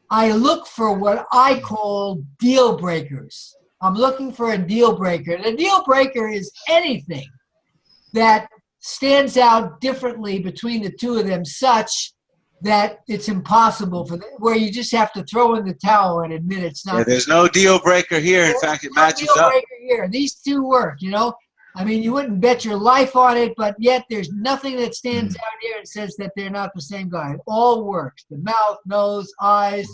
I look for what I call deal breakers. I'm looking for a deal breaker. And a deal breaker is anything that stands out differently between the two of them such that it's impossible where you just have to throw in the towel and admit it's not. Yeah, there's no deal breaker here. In fact, it matches deal up. breaker here. These two work, you know. I mean, you wouldn't bet your life on it, but yet there's nothing that stands out here and says that they're not the same guy. It all works. The mouth, nose, eyes,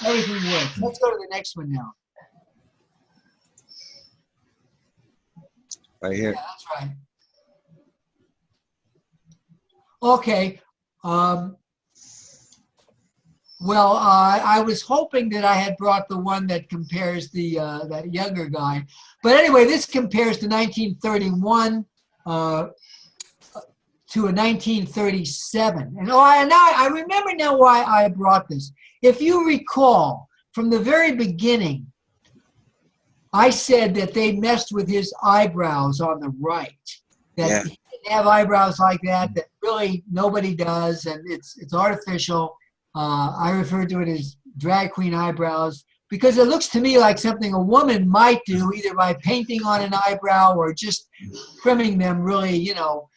everything works. Let's go to the next one now. Right here. Yeah, that's right. Okay. Well, I was hoping that I had brought the one that compares the that younger guy, but anyway, this compares to 1931 to a 1937, and I remember now why I brought this. If you recall, from the very beginning, I said that they messed with his eyebrows on the right. That he didn't have eyebrows like that. That really nobody does, and it's artificial. I refer to it as drag queen eyebrows because it looks to me like something a woman might do, either by painting on an eyebrow or just trimming them really, you know,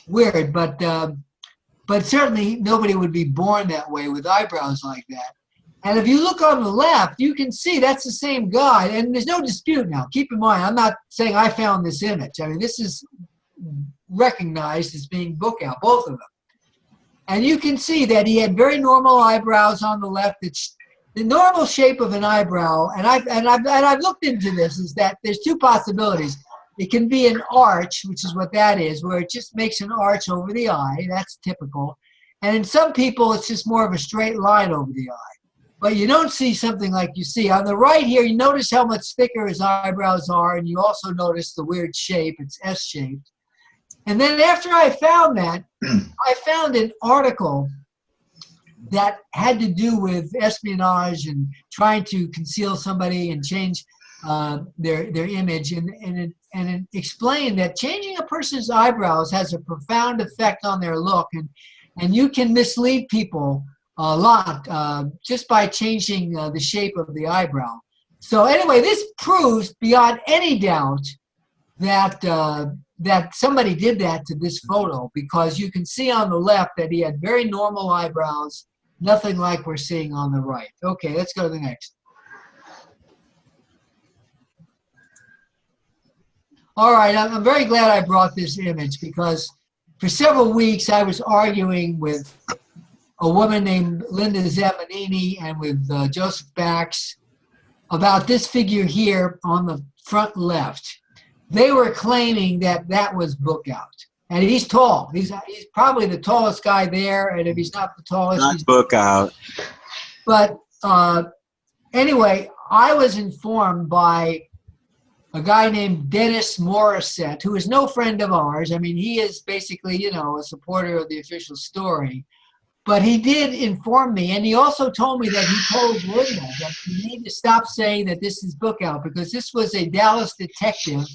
weird. But certainly nobody would be born that way with eyebrows like that. And if you look on the left, you can see that's the same guy. And there's no dispute now. Keep in mind, I'm not saying I found this image. I mean, this is recognized as being Bookhout, both of them. And you can see that he had very normal eyebrows on the left. It's the normal shape of an eyebrow. And I've looked into this. Is that there's two possibilities. It can be an arch, which is what that is, where it just makes an arch over the eye. That's typical. And in some people, it's just more of a straight line over the eye. But you don't see something like you see on the right here. You notice how much thicker his eyebrows are, and you also notice the weird shape. It's S-shaped. And then after I found that, I found an article that had to do with espionage and trying to conceal somebody and change their image, and it explained that changing a person's eyebrows has a profound effect on their look, and you can mislead people a lot just by changing the shape of the eyebrow. So anyway, this proves beyond any doubt that that somebody did that to this photo, because you can see on the left that he had very normal eyebrows, nothing like we're seeing on the right. Okay, let's go to the next. All right, I'm very glad I brought this image because for several weeks I was arguing with a woman named Linda Zamanini and with Joseph Bax about this figure here on the front left. They were claiming that that was Bookhout. And he's tall. He's probably the tallest guy there, and if he's not the tallest, Not he's Bookhout. But anyway, I was informed by a guy named Dennis Morissette, who is no friend of ours. I mean, he is basically, you know, a supporter of the official story. But he did inform me, and he also told me that he told Linda that you need to stop saying that this is Bookhout, because this was a Dallas detective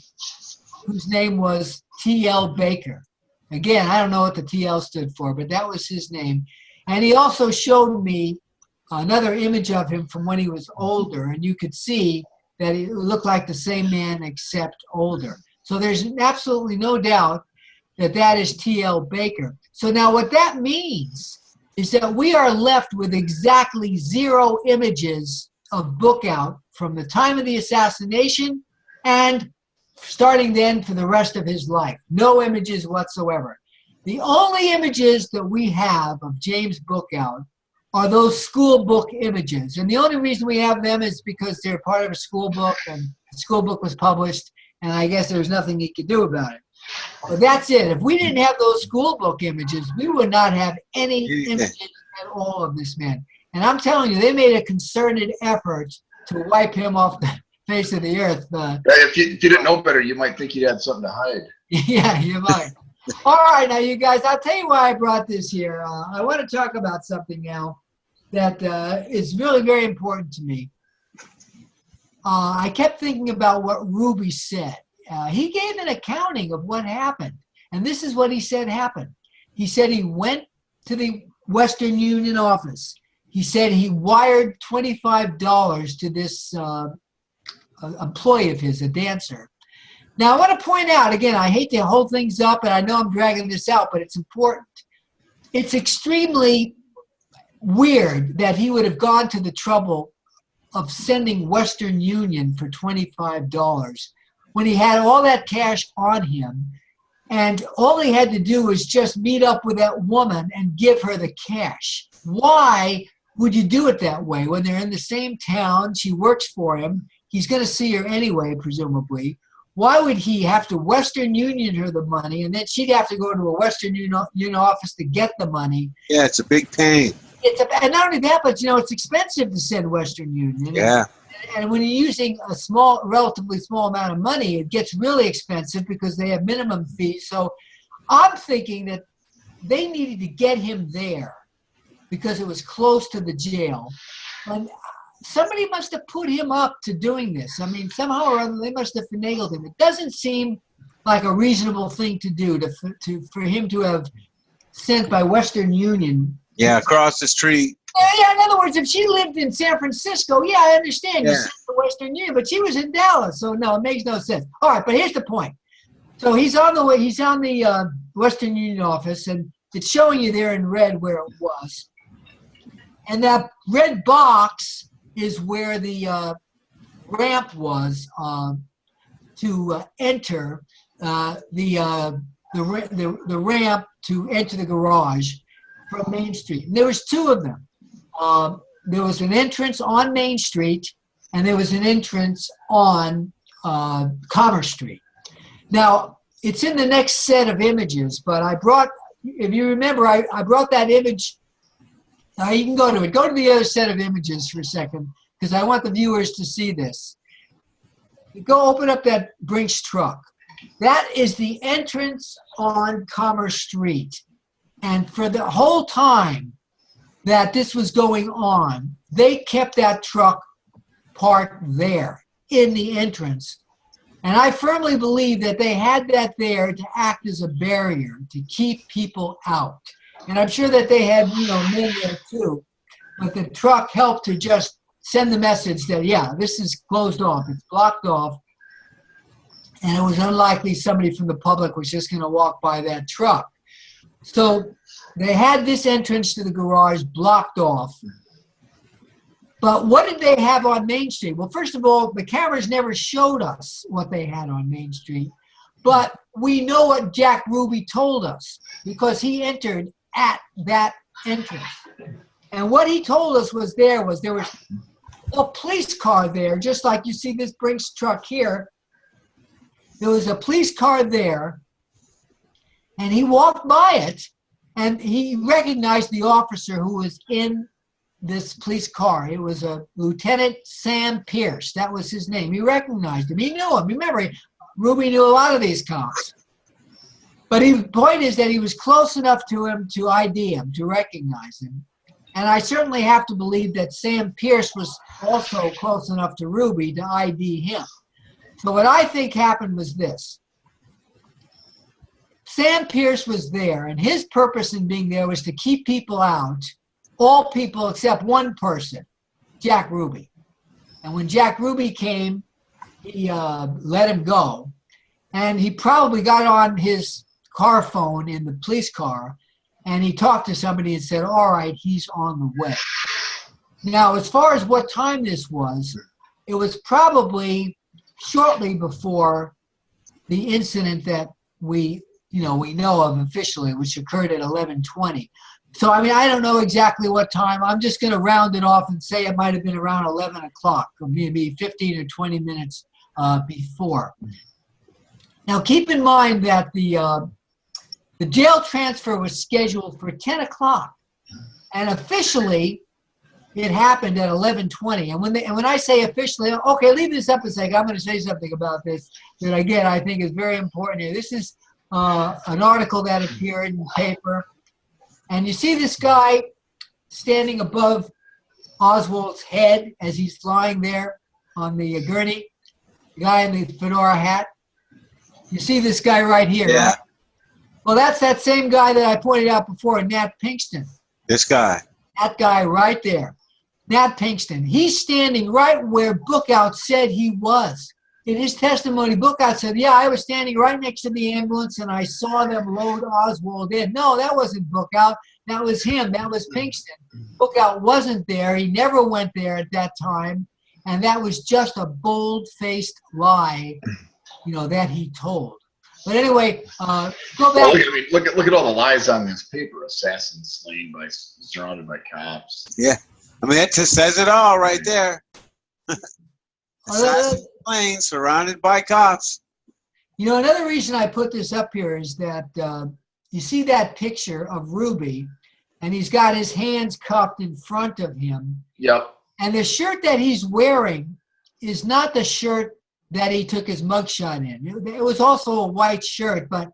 whose name was T.L. Baker. Again, I don't know what the T.L. stood for, but that was his name. And he also showed me another image of him from when he was older, and you could see that he looked like the same man except older. So there's absolutely no doubt that that is T.L. Baker. So now what that means is that we are left with exactly 0 images of Bookhout from the time of the assassination and starting then for the rest of his life. No images whatsoever. The only images that we have of James Bookhout are those school book images. And the only reason we have them is because they're part of a school book, and the school book was published, and I guess there's nothing he could do about it. But that's it. If we didn't have those school book images, we would not have any images at all of this man. And I'm telling you, they made a concerted effort to wipe him off the face of the earth. If you didn't know better, you might think you had something to hide. Yeah, you might. All right, now you guys, I'll tell you why I brought this here. I want to talk about something now that is really very important to me. I kept thinking about what Ruby said. He gave an accounting of what happened, and this is what he said happened. He said he went to the Western Union office. He said he wired $25 to this employee of his, a dancer. Now, I want to point out, again, I hate to hold things up, and I know I'm dragging this out, but it's important. It's extremely weird that he would have gone to the trouble of sending Western Union for $25 when he had all that cash on him, and all he had to do was just meet up with that woman and give her the cash. Why would you do it that way when they're in the same town? She works for him. He's going to see her anyway, presumably. Why would he have to Western Union her the money, and then she'd have to go to a Western Union office to get the money? Yeah, it's a big pain. And not only that, but, you know, it's expensive to send Western Union. Yeah. And when you're using a relatively small amount of money, it gets really expensive because they have minimum fees. So I'm thinking that they needed to get him there because it was close to the jail. And somebody must have put him up to doing this. I mean, somehow or other, they must have finagled him. It doesn't seem like a reasonable thing to do for him to have sent by Western Union. Yeah, across the street. Yeah, in other words, if she lived in San Francisco, yeah, I understand. You sent to Western Union, but she was in Dallas, so no, it makes no sense. All right, but here's the point. So he's on the Western Union office, and it's showing you there in red where it was. And that red box is where the ramp was to enter the ramp to enter the garage from Main Street. And there was two of them. There was an entrance on Main Street, and there was an entrance on Commerce Street. Now, it's in the next set of images, but I brought, if you remember, I brought that image. Now, you can go to it. Go to the other set of images for a second, because I want the viewers to see this. You go open up that Brinks truck. That is the entrance on Commerce Street. And for the whole time that this was going on, they kept that truck parked there in the entrance. And I firmly believe that they had that there to act as a barrier, to keep people out. And I'm sure that they had, you know, men there too. But the truck helped to just send the message that, yeah, this is closed off, it's blocked off. And it was unlikely somebody from the public was just going to walk by that truck. So they had this entrance to the garage blocked off. But what did they have on Main Street? Well, first of all, the cameras never showed us what they had on Main Street. But we know what Jack Ruby told us because he entered at that entrance. And what he told us was there was a police car there, just like you see this Brinks truck here. There was a police car there, and he walked by it, and he recognized the officer who was in this police car. It was a Lieutenant Sam Pierce. That was his name. He recognized him. He knew him. Remember, Ruby knew a lot of these cops. But the point is that he was close enough to him to ID him, to recognize him. And I certainly have to believe that Sam Pierce was also close enough to Ruby to ID him. So what I think happened was this. Sam Pierce was there, and his purpose in being there was to keep people out, all people except one person, Jack Ruby. And when Jack Ruby came, he let him go. And he probably got on his car phone in the police car, and he talked to somebody and said, all right, he's on the way. Now, as far as what time this was, it was probably shortly before the incident that we know of officially, which occurred at 11:20. So, I mean, I don't know exactly what time. I'm just going to round it off and say it might have been around 11 o'clock, or maybe 15 or 20 minutes before. Now, keep in mind that the jail transfer was scheduled for 10 o'clock, and officially it happened at 11:20. And when I say officially, okay, leave this up a second. I'm going to say something about this that, again, I think is very important here. This is an article that appeared in the paper. And you see this guy standing above Oswald's head as he's lying there on the gurney, the guy in the fedora hat. You see this guy right here, Yeah. right? Well, that's that same guy that I pointed out before, Nat Pinkston. This guy. That guy right there, Nat Pinkston. He's standing right where Bookhout said he was. In his testimony, Bookhout said, yeah, I was standing right next to the ambulance and I saw them load Oswald in. No, that wasn't Bookhout. That was him. That was Pinkston. Bookhout wasn't there. He never went there at that time. And that was just a bold-faced lie, that he told. But anyway, go back. Well, look at all the lies on this paper. Assassin slain surrounded by cops. Yeah. I mean, that just says it all right there. Assassin slain, surrounded by cops. Another reason I put this up here is that you see that picture of Ruby, and he's got his hands cupped in front of him. Yep. And the shirt that he's wearing is not the shirt that he took his mugshot in. It was also a white shirt, but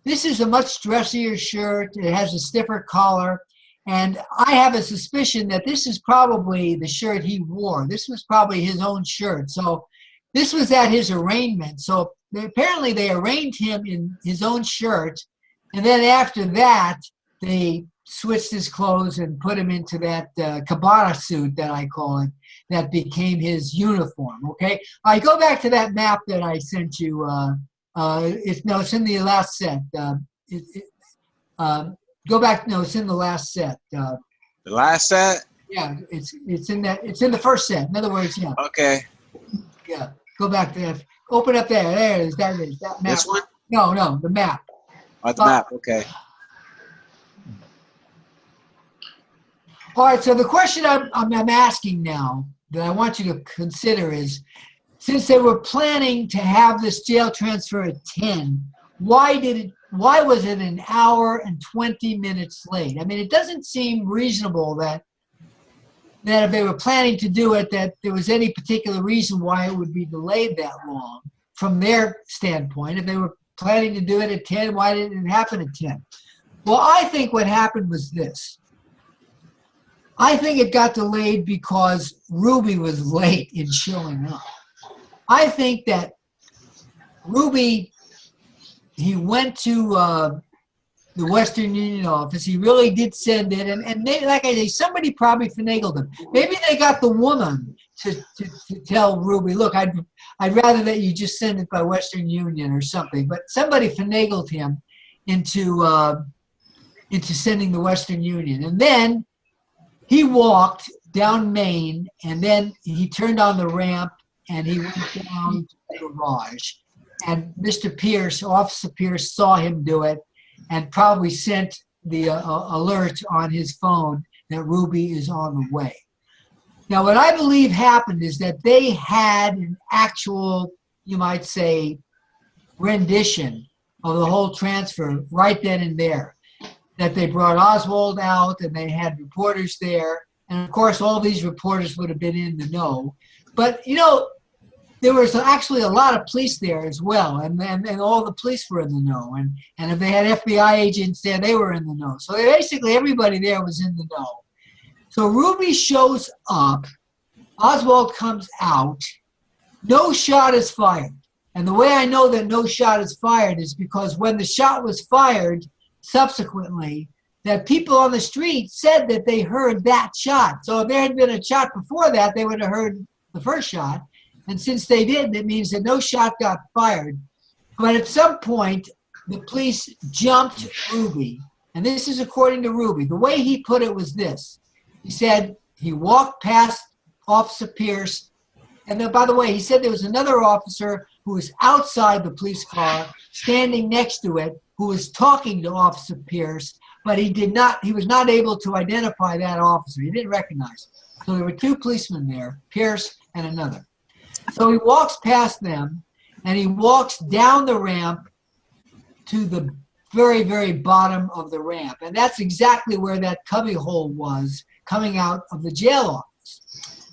this is a much dressier shirt. It has a stiffer collar. And I have a suspicion that this is probably the shirt he wore. This was probably his own shirt. So this was at his arraignment. So apparently they arraigned him in his own shirt. And then after that, they switched his clothes and put him into that cabana suit that I call it, that became his uniform, okay? I go back to that map that I sent you. It's in the last set. Go back, it's in the last set. The last set? Yeah, it's in the first set. In other words, yeah. Okay. Yeah, go back there. Open up there. There it is. That is that map. This one? No, the map. Oh, the map, okay. All right, so the question I'm asking now that I want you to consider is, since they were planning to have this jail transfer at 10, why was it an hour and 20 minutes late? I mean, it doesn't seem reasonable that if they were planning to do it, that there was any particular reason why it would be delayed that long from their standpoint. If they were planning to do it at 10, why didn't it happen at 10? Well, I think what happened was this. I think it got delayed because Ruby was late in showing up. I think that Ruby, he went to the Western Union office. He really did send it. And maybe, like I say, somebody probably finagled him. Maybe they got the woman to tell Ruby, look, I'd rather that you just send it by Western Union or something. But somebody finagled him into sending the Western Union. And then he walked down Main, and then he turned on the ramp, and he went down to the garage. And Mr. Pierce, Officer Pierce, saw him do it and probably sent the alert on his phone that Ruby is on the way. Now, what I believe happened is that they had an actual, you might say, rendition of the whole transfer right then and there. That they brought Oswald out and they had reporters there. And of course, all these reporters would have been in the know. But, there was actually a lot of police there as well. And all the police were in the know. And if they had FBI agents there, they were in the know. So basically everybody there was in the know. So Ruby shows up. Oswald comes out. No shot is fired. And the way I know that no shot is fired is because when the shot was fired, subsequently, that people on the street said that they heard that shot. So if there had been a shot before that, they would have heard the first shot. And since they did, it means that no shot got fired. But at some point, the police jumped Ruby. And this is according to Ruby. The way he put it was this. He said he walked past Officer Pierce. And then, by the way, he said there was another officer who was outside the police car, standing next to it, who was talking to Officer Pierce, but he was not able to identify that officer. He didn't recognize him. So there were two policemen there, Pierce and another. So he walks past them, and he walks down the ramp to the very, very bottom of the ramp. And that's exactly where that cubbyhole was coming out of the jail office.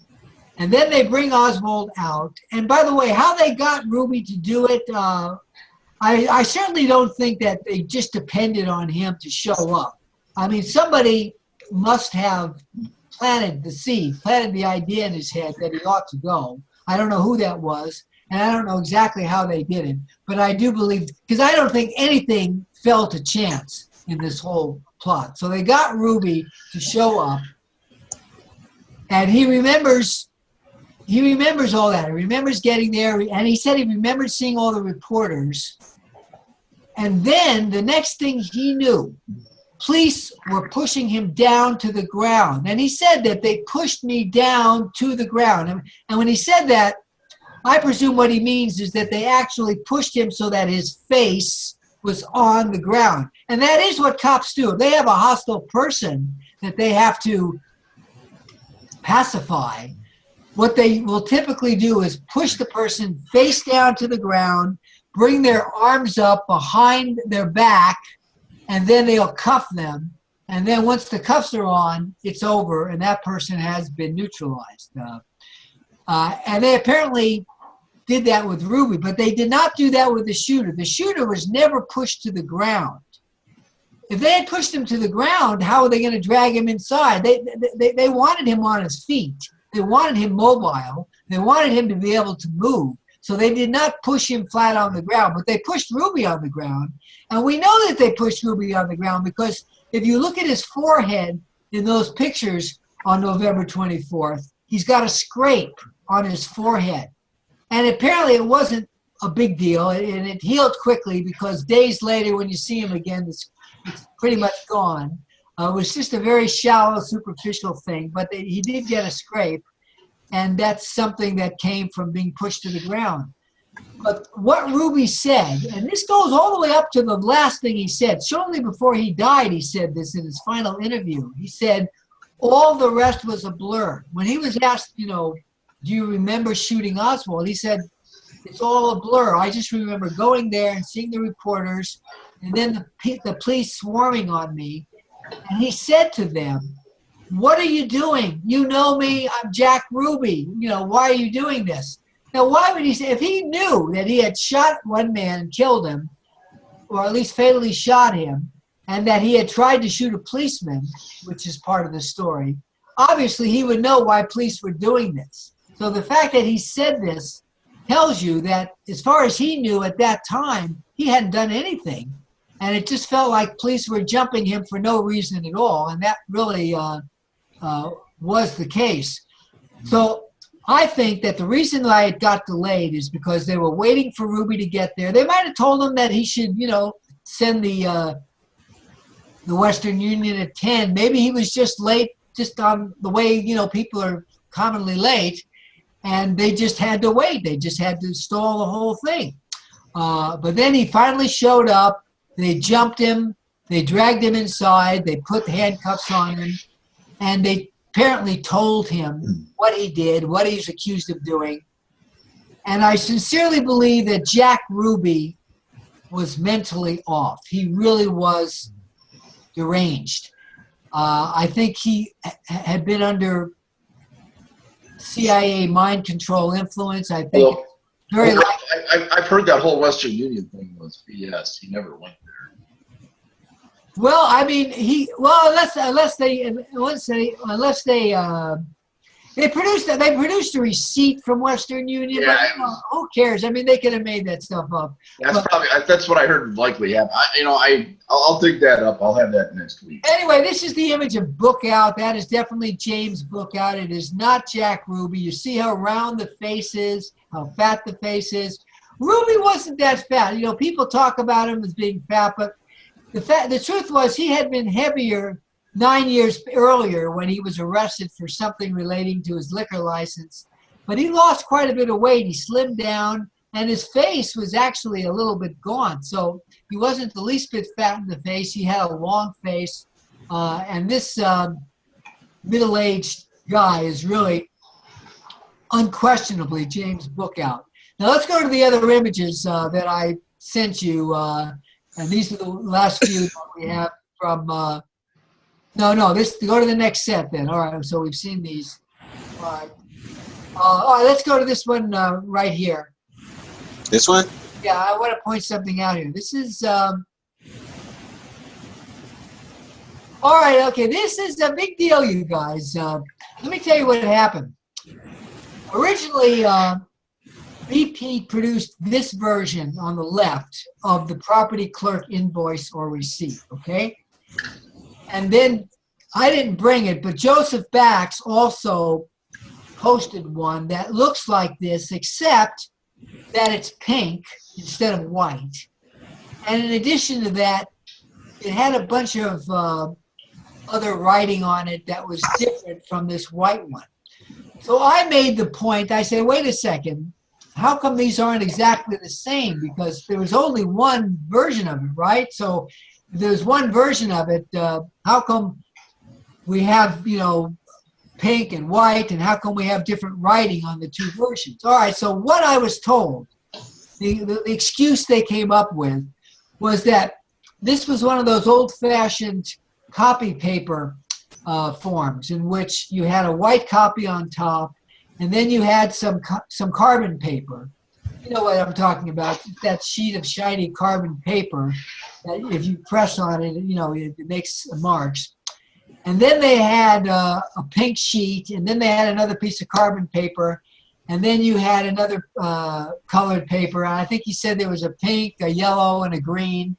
And then they bring Oswald out. And by the way, how they got Ruby to do it, I certainly don't think that they just depended on him to show up. I mean, somebody must have planted the seed, planted the idea in his head that he ought to go. I don't know who that was, and I don't know exactly how they did it, but I do believe, because I don't think anything fell to chance in this whole plot. So they got Ruby to show up, and he remembers all that. He remembers getting there, and he said he remembered seeing all the reporters. And then the next thing he knew police were pushing him down to the ground. And he said that they pushed me down to the ground. And when he said that, I presume what he means is that they actually pushed him so that his face was on the ground. And that is what cops do. If they have a hostile person that they have to pacify, what they will typically do is push the person face down to the ground, bring their arms up behind their back, and then they'll cuff them. And then once the cuffs are on, it's over, and that person has been neutralized. And they apparently did that with Ruby, but they did not do that with the shooter. The shooter was never pushed to the ground. If they had pushed him to the ground, how were they going to drag him inside? They wanted him on his feet. They wanted him mobile. They wanted him to be able to move. So they did not push him flat on the ground, but they pushed Ruby on the ground. And we know that they pushed Ruby on the ground because if you look at his forehead in those pictures on November 24th, he's got a scrape on his forehead. And apparently it wasn't a big deal, and it healed quickly because days later when you see him again, it's pretty much gone. It was just a very shallow, superficial thing, but he did get a scrape, and that's something that came from being pushed to the ground. But what Ruby said, and this goes all the way up to the last thing he said, shortly before he died, he said this in his final interview. He said, all the rest was a blur. When he was asked, you know, do you remember shooting Oswald? He said, it's all a blur. I just remember going there and seeing the reporters and then the police swarming on me. And he said to them, what are you doing? You know me, I'm Jack Ruby. You know, why are you doing this? Now, why would he say, if he knew that he had shot one man and killed him, or at least fatally shot him, and that he had tried to shoot a policeman, which is part of the story, obviously he would know why police were doing this. So the fact that he said this tells you that as far as he knew at that time, he hadn't done anything. And it just felt like police were jumping him for no reason at all. And that really was the case. So I think that the reason why it got delayed is because they were waiting for Ruby to get there. They might have told him that he should, you know, send the Western Union at 10. Maybe he was just late, just on the way, you know, people are commonly late. And they just had to wait. They just had to stall the whole thing. But then he finally showed up. They jumped him. They dragged him inside. They put the handcuffs on him. And they apparently told him what he did, what he's accused of doing. And I sincerely believe that Jack Ruby was mentally off. He really was deranged. I think he had been under CIA mind control influence. I think Well, very I've heard that whole Western Union thing was BS. He never went there. well. I mean, unless they produced a receipt from Western Union. Yeah, but, who cares? I mean, they could have made that stuff up. That's what I heard likely happened. I'll dig that up. I'll have that next week. Anyway, this is the image of Bookhout. That is definitely James Bookhout. It is not Jack Ruby. You see how round the face is, how fat the face is. Ruby wasn't that fat. You know, people talk about him as being fat, but the truth was he had been heavier 9 years earlier when he was arrested for something relating to his liquor license. But he lost quite a bit of weight. He slimmed down, and his face was actually a little bit gaunt. So he wasn't the least bit fat in the face. He had a long face. And this middle-aged guy is really unquestionably James Bookhout. Now let's go to the other images that I sent you. And these are the last few that we have from... go to the next set then. All right, so we've seen these. All right. All right, let's go to this one right here. This one? Yeah, I want to point something out here. This is, all right, okay, this is a big deal, you guys. Let me tell you what happened. Originally, BP produced this version on the left of the property clerk invoice or receipt, okay? And then I didn't bring it, but Joseph Bax also posted one that looks like this, except that it's pink instead of white. And in addition to that, it had a bunch of other writing on it that was different from this white one. So I made the point, I said, wait a second, how come these aren't exactly the same? Because there was only one version of it, right? So if there's one version of it, how come we have, pink and white, and how come we have different writing on the two versions? All right, so what I was told, the excuse they came up with was that this was one of those old-fashioned copy paper forms in which you had a white copy on top, and then you had some carbon paper. You know what I'm talking about, that sheet of shiny carbon paper that if you press on it, it makes marks. And then they had a pink sheet, and then they had another piece of carbon paper, and then you had another colored paper. And I think he said there was a pink, a yellow, and a green,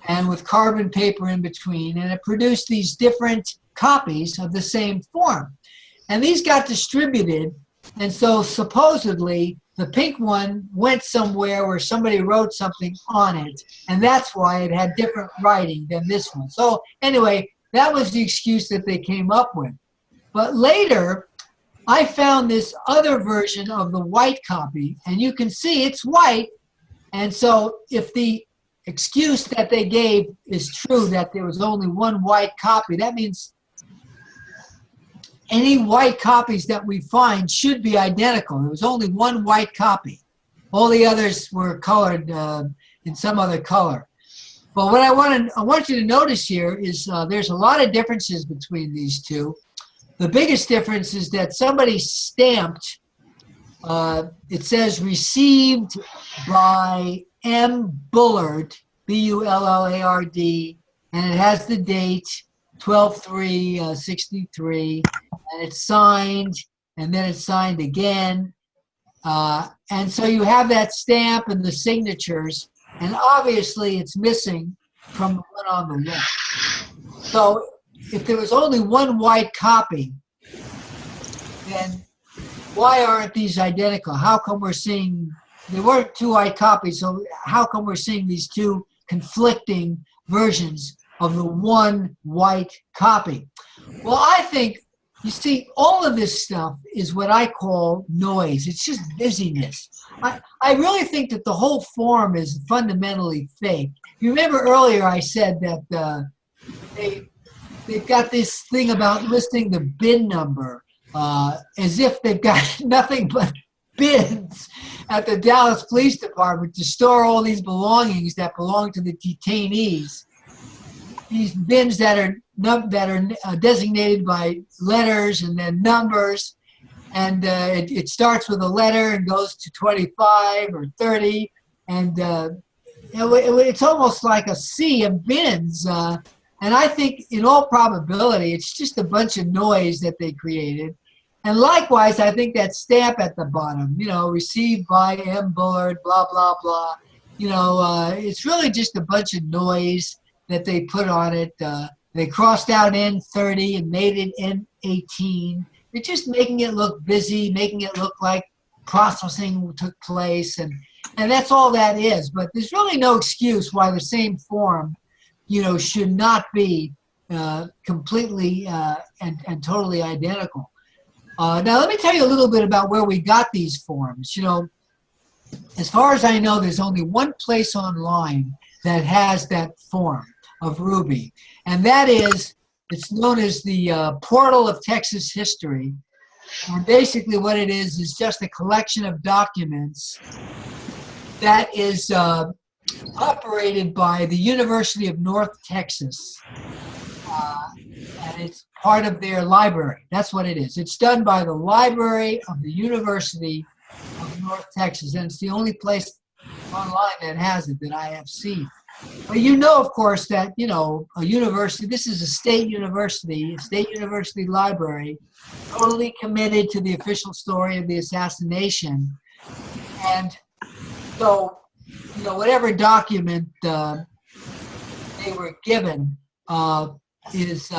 and with carbon paper in between. And it produced these different copies of the same form. And these got distributed, and so supposedly the pink one went somewhere where somebody wrote something on it, and that's why it had different writing than this one. So anyway, that was the excuse that they came up with. But later, I found this other version of the white copy, and you can see it's white. And so if the excuse that they gave is true, that there was only one white copy, that means any white copies that we find should be identical. There was only one white copy. All the others were colored in some other color. But what I want you to notice here is there's a lot of differences between these two. The biggest difference is that somebody stamped, it says received by M. Bullard, B-U-L-L-A-R-D, and it has the date 12/3/63, and it's signed, and then it's signed again. And so you have that stamp and the signatures, and obviously it's missing from the one on the left. So if there was only one white copy, then why aren't these identical? How come we're seeing, there weren't two white copies, so how come we're seeing these two conflicting versions of the one white copy? Well, I think, you see, all of this stuff is what I call noise. It's just busyness. I really think that the whole form is fundamentally fake. You remember earlier I said that they've got this thing about listing the bin number as if they've got nothing but bins at the Dallas Police Department to store all these belongings that belong to the detainees. These bins that are designated by letters and then numbers, and it starts with a letter and goes to 25 or 30, and it's almost like a sea of bins. And I think in all probability, it's just a bunch of noise that they created. And likewise, I think that stamp at the bottom, received by M. Bullard, blah, blah, blah. It's really just a bunch of noise that they put on it. They crossed out N30 and made it N18. They're just making it look busy, making it look like processing took place, and that's all that is. But there's really no excuse why the same form, should not be completely and totally identical. Now, let me tell you a little bit about where we got these forms. As far as I know, there's only one place online that has that form of Ruby, and that is, it's known as the Portal of Texas History. And basically what it is just a collection of documents that is operated by the University of North Texas. And it's part of their library. That's what it is. It's done by the library of the University of North Texas, and it's the only place online that has it that I have seen. But of course, that, a university, this is a state university library, totally committed to the official story of the assassination. And so, whatever document they were given is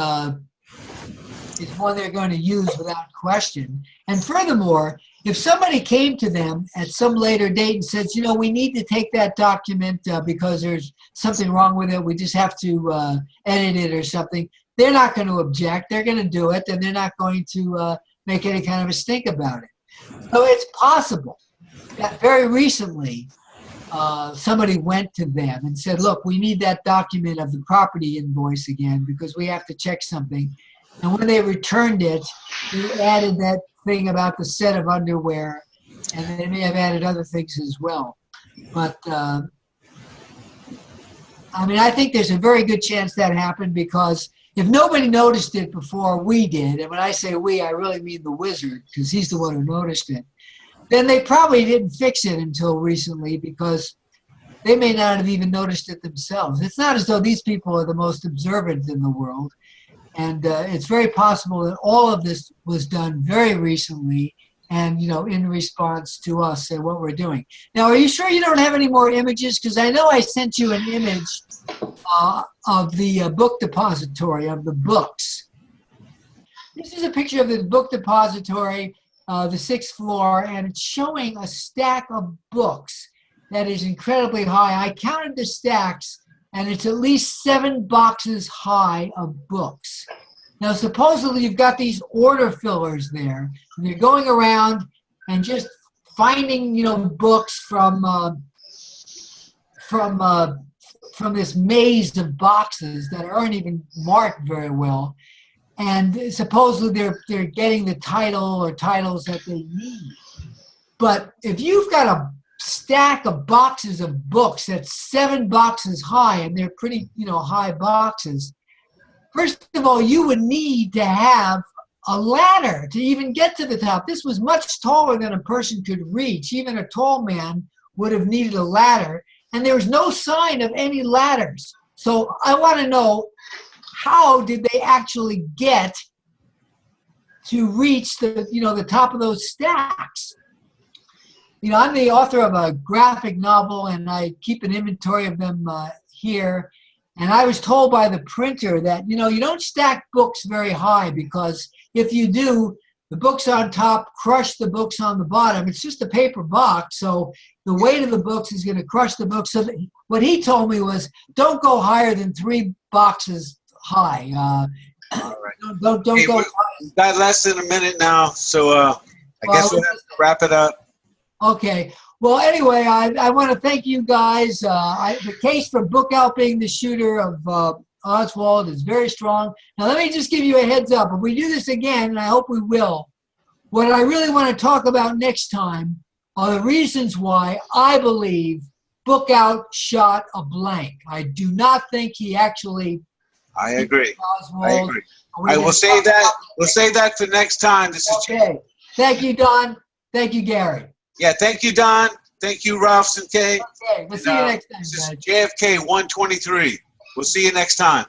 one they're going to use without question. And furthermore, If somebody came to them at some later date and says, you know, we need to take that document because there's something wrong with it, we just have to edit it or something, they're not going to object. They're going to do it, and they're not going to make any kind of a stink about it. So it's possible that very recently somebody went to them and said, look, we need that document of the property invoice again because we have to check something. And when they returned it, they added that thing about the set of underwear, and they may have added other things as well. But, I mean, I think there's a very good chance that happened because if nobody noticed it before we did, and when I say we, I really mean the wizard because he's the one who noticed it, then they probably didn't fix it until recently because they may not have even noticed it themselves. It's not as though these people are the most observant in the world. And it's very possible that all of this was done very recently and, you know, in response to us and what we're doing. Now, are you sure you don't have any more images? Because I know I sent you an image of the book depository, of the books. This is a picture of the book depository, the 6th floor, and it's showing a stack of books that is incredibly high. I counted the stacks, and it's at least 7 boxes high of books. Now, supposedly you've got these order fillers there, and they're going around and just finding, you know, books from this maze of boxes that aren't even marked very well. And supposedly they're getting the title or titles that they need. But if you've got a stack of boxes of books that's 7 boxes high, and they're pretty, you know, high boxes, first of all, you would need to have a ladder to even get to the top. This was much taller than a person could reach. Even a tall man would have needed a ladder, and there was no sign of any ladders. So I want to know, how did they actually get to reach the, you know, the top of those stacks? You know, I'm the author of a graphic novel, and I keep an inventory of them here. And I was told by the printer that, you know, you don't stack books very high because if you do, the books on top crush the books on the bottom. It's just a paper box, so the weight of the books is going to crush the books. So what he told me was, don't go higher than 3 boxes high. All right. Don't Hey, go. we've got less than a minute now, so I guess we'll have to wrap it up. Okay. Well, anyway, I want to thank you guys. The case for Bookhout being the shooter of Oswald is very strong. Now, let me just give you a heads up. If we do this again, and I hope we will, what I really want to talk about next time are the reasons why I believe Bookhout shot a blank. I do not think he actually... I agree. Oswald. I agree. I will say that. We'll save that for next time. This is okay. Thank you, Don. Thank you, Gary. Yeah, thank you, Don. Thank you, Ralph Cinque. Okay, we'll see you next time, This is guys. JFK 123. We'll see you next time.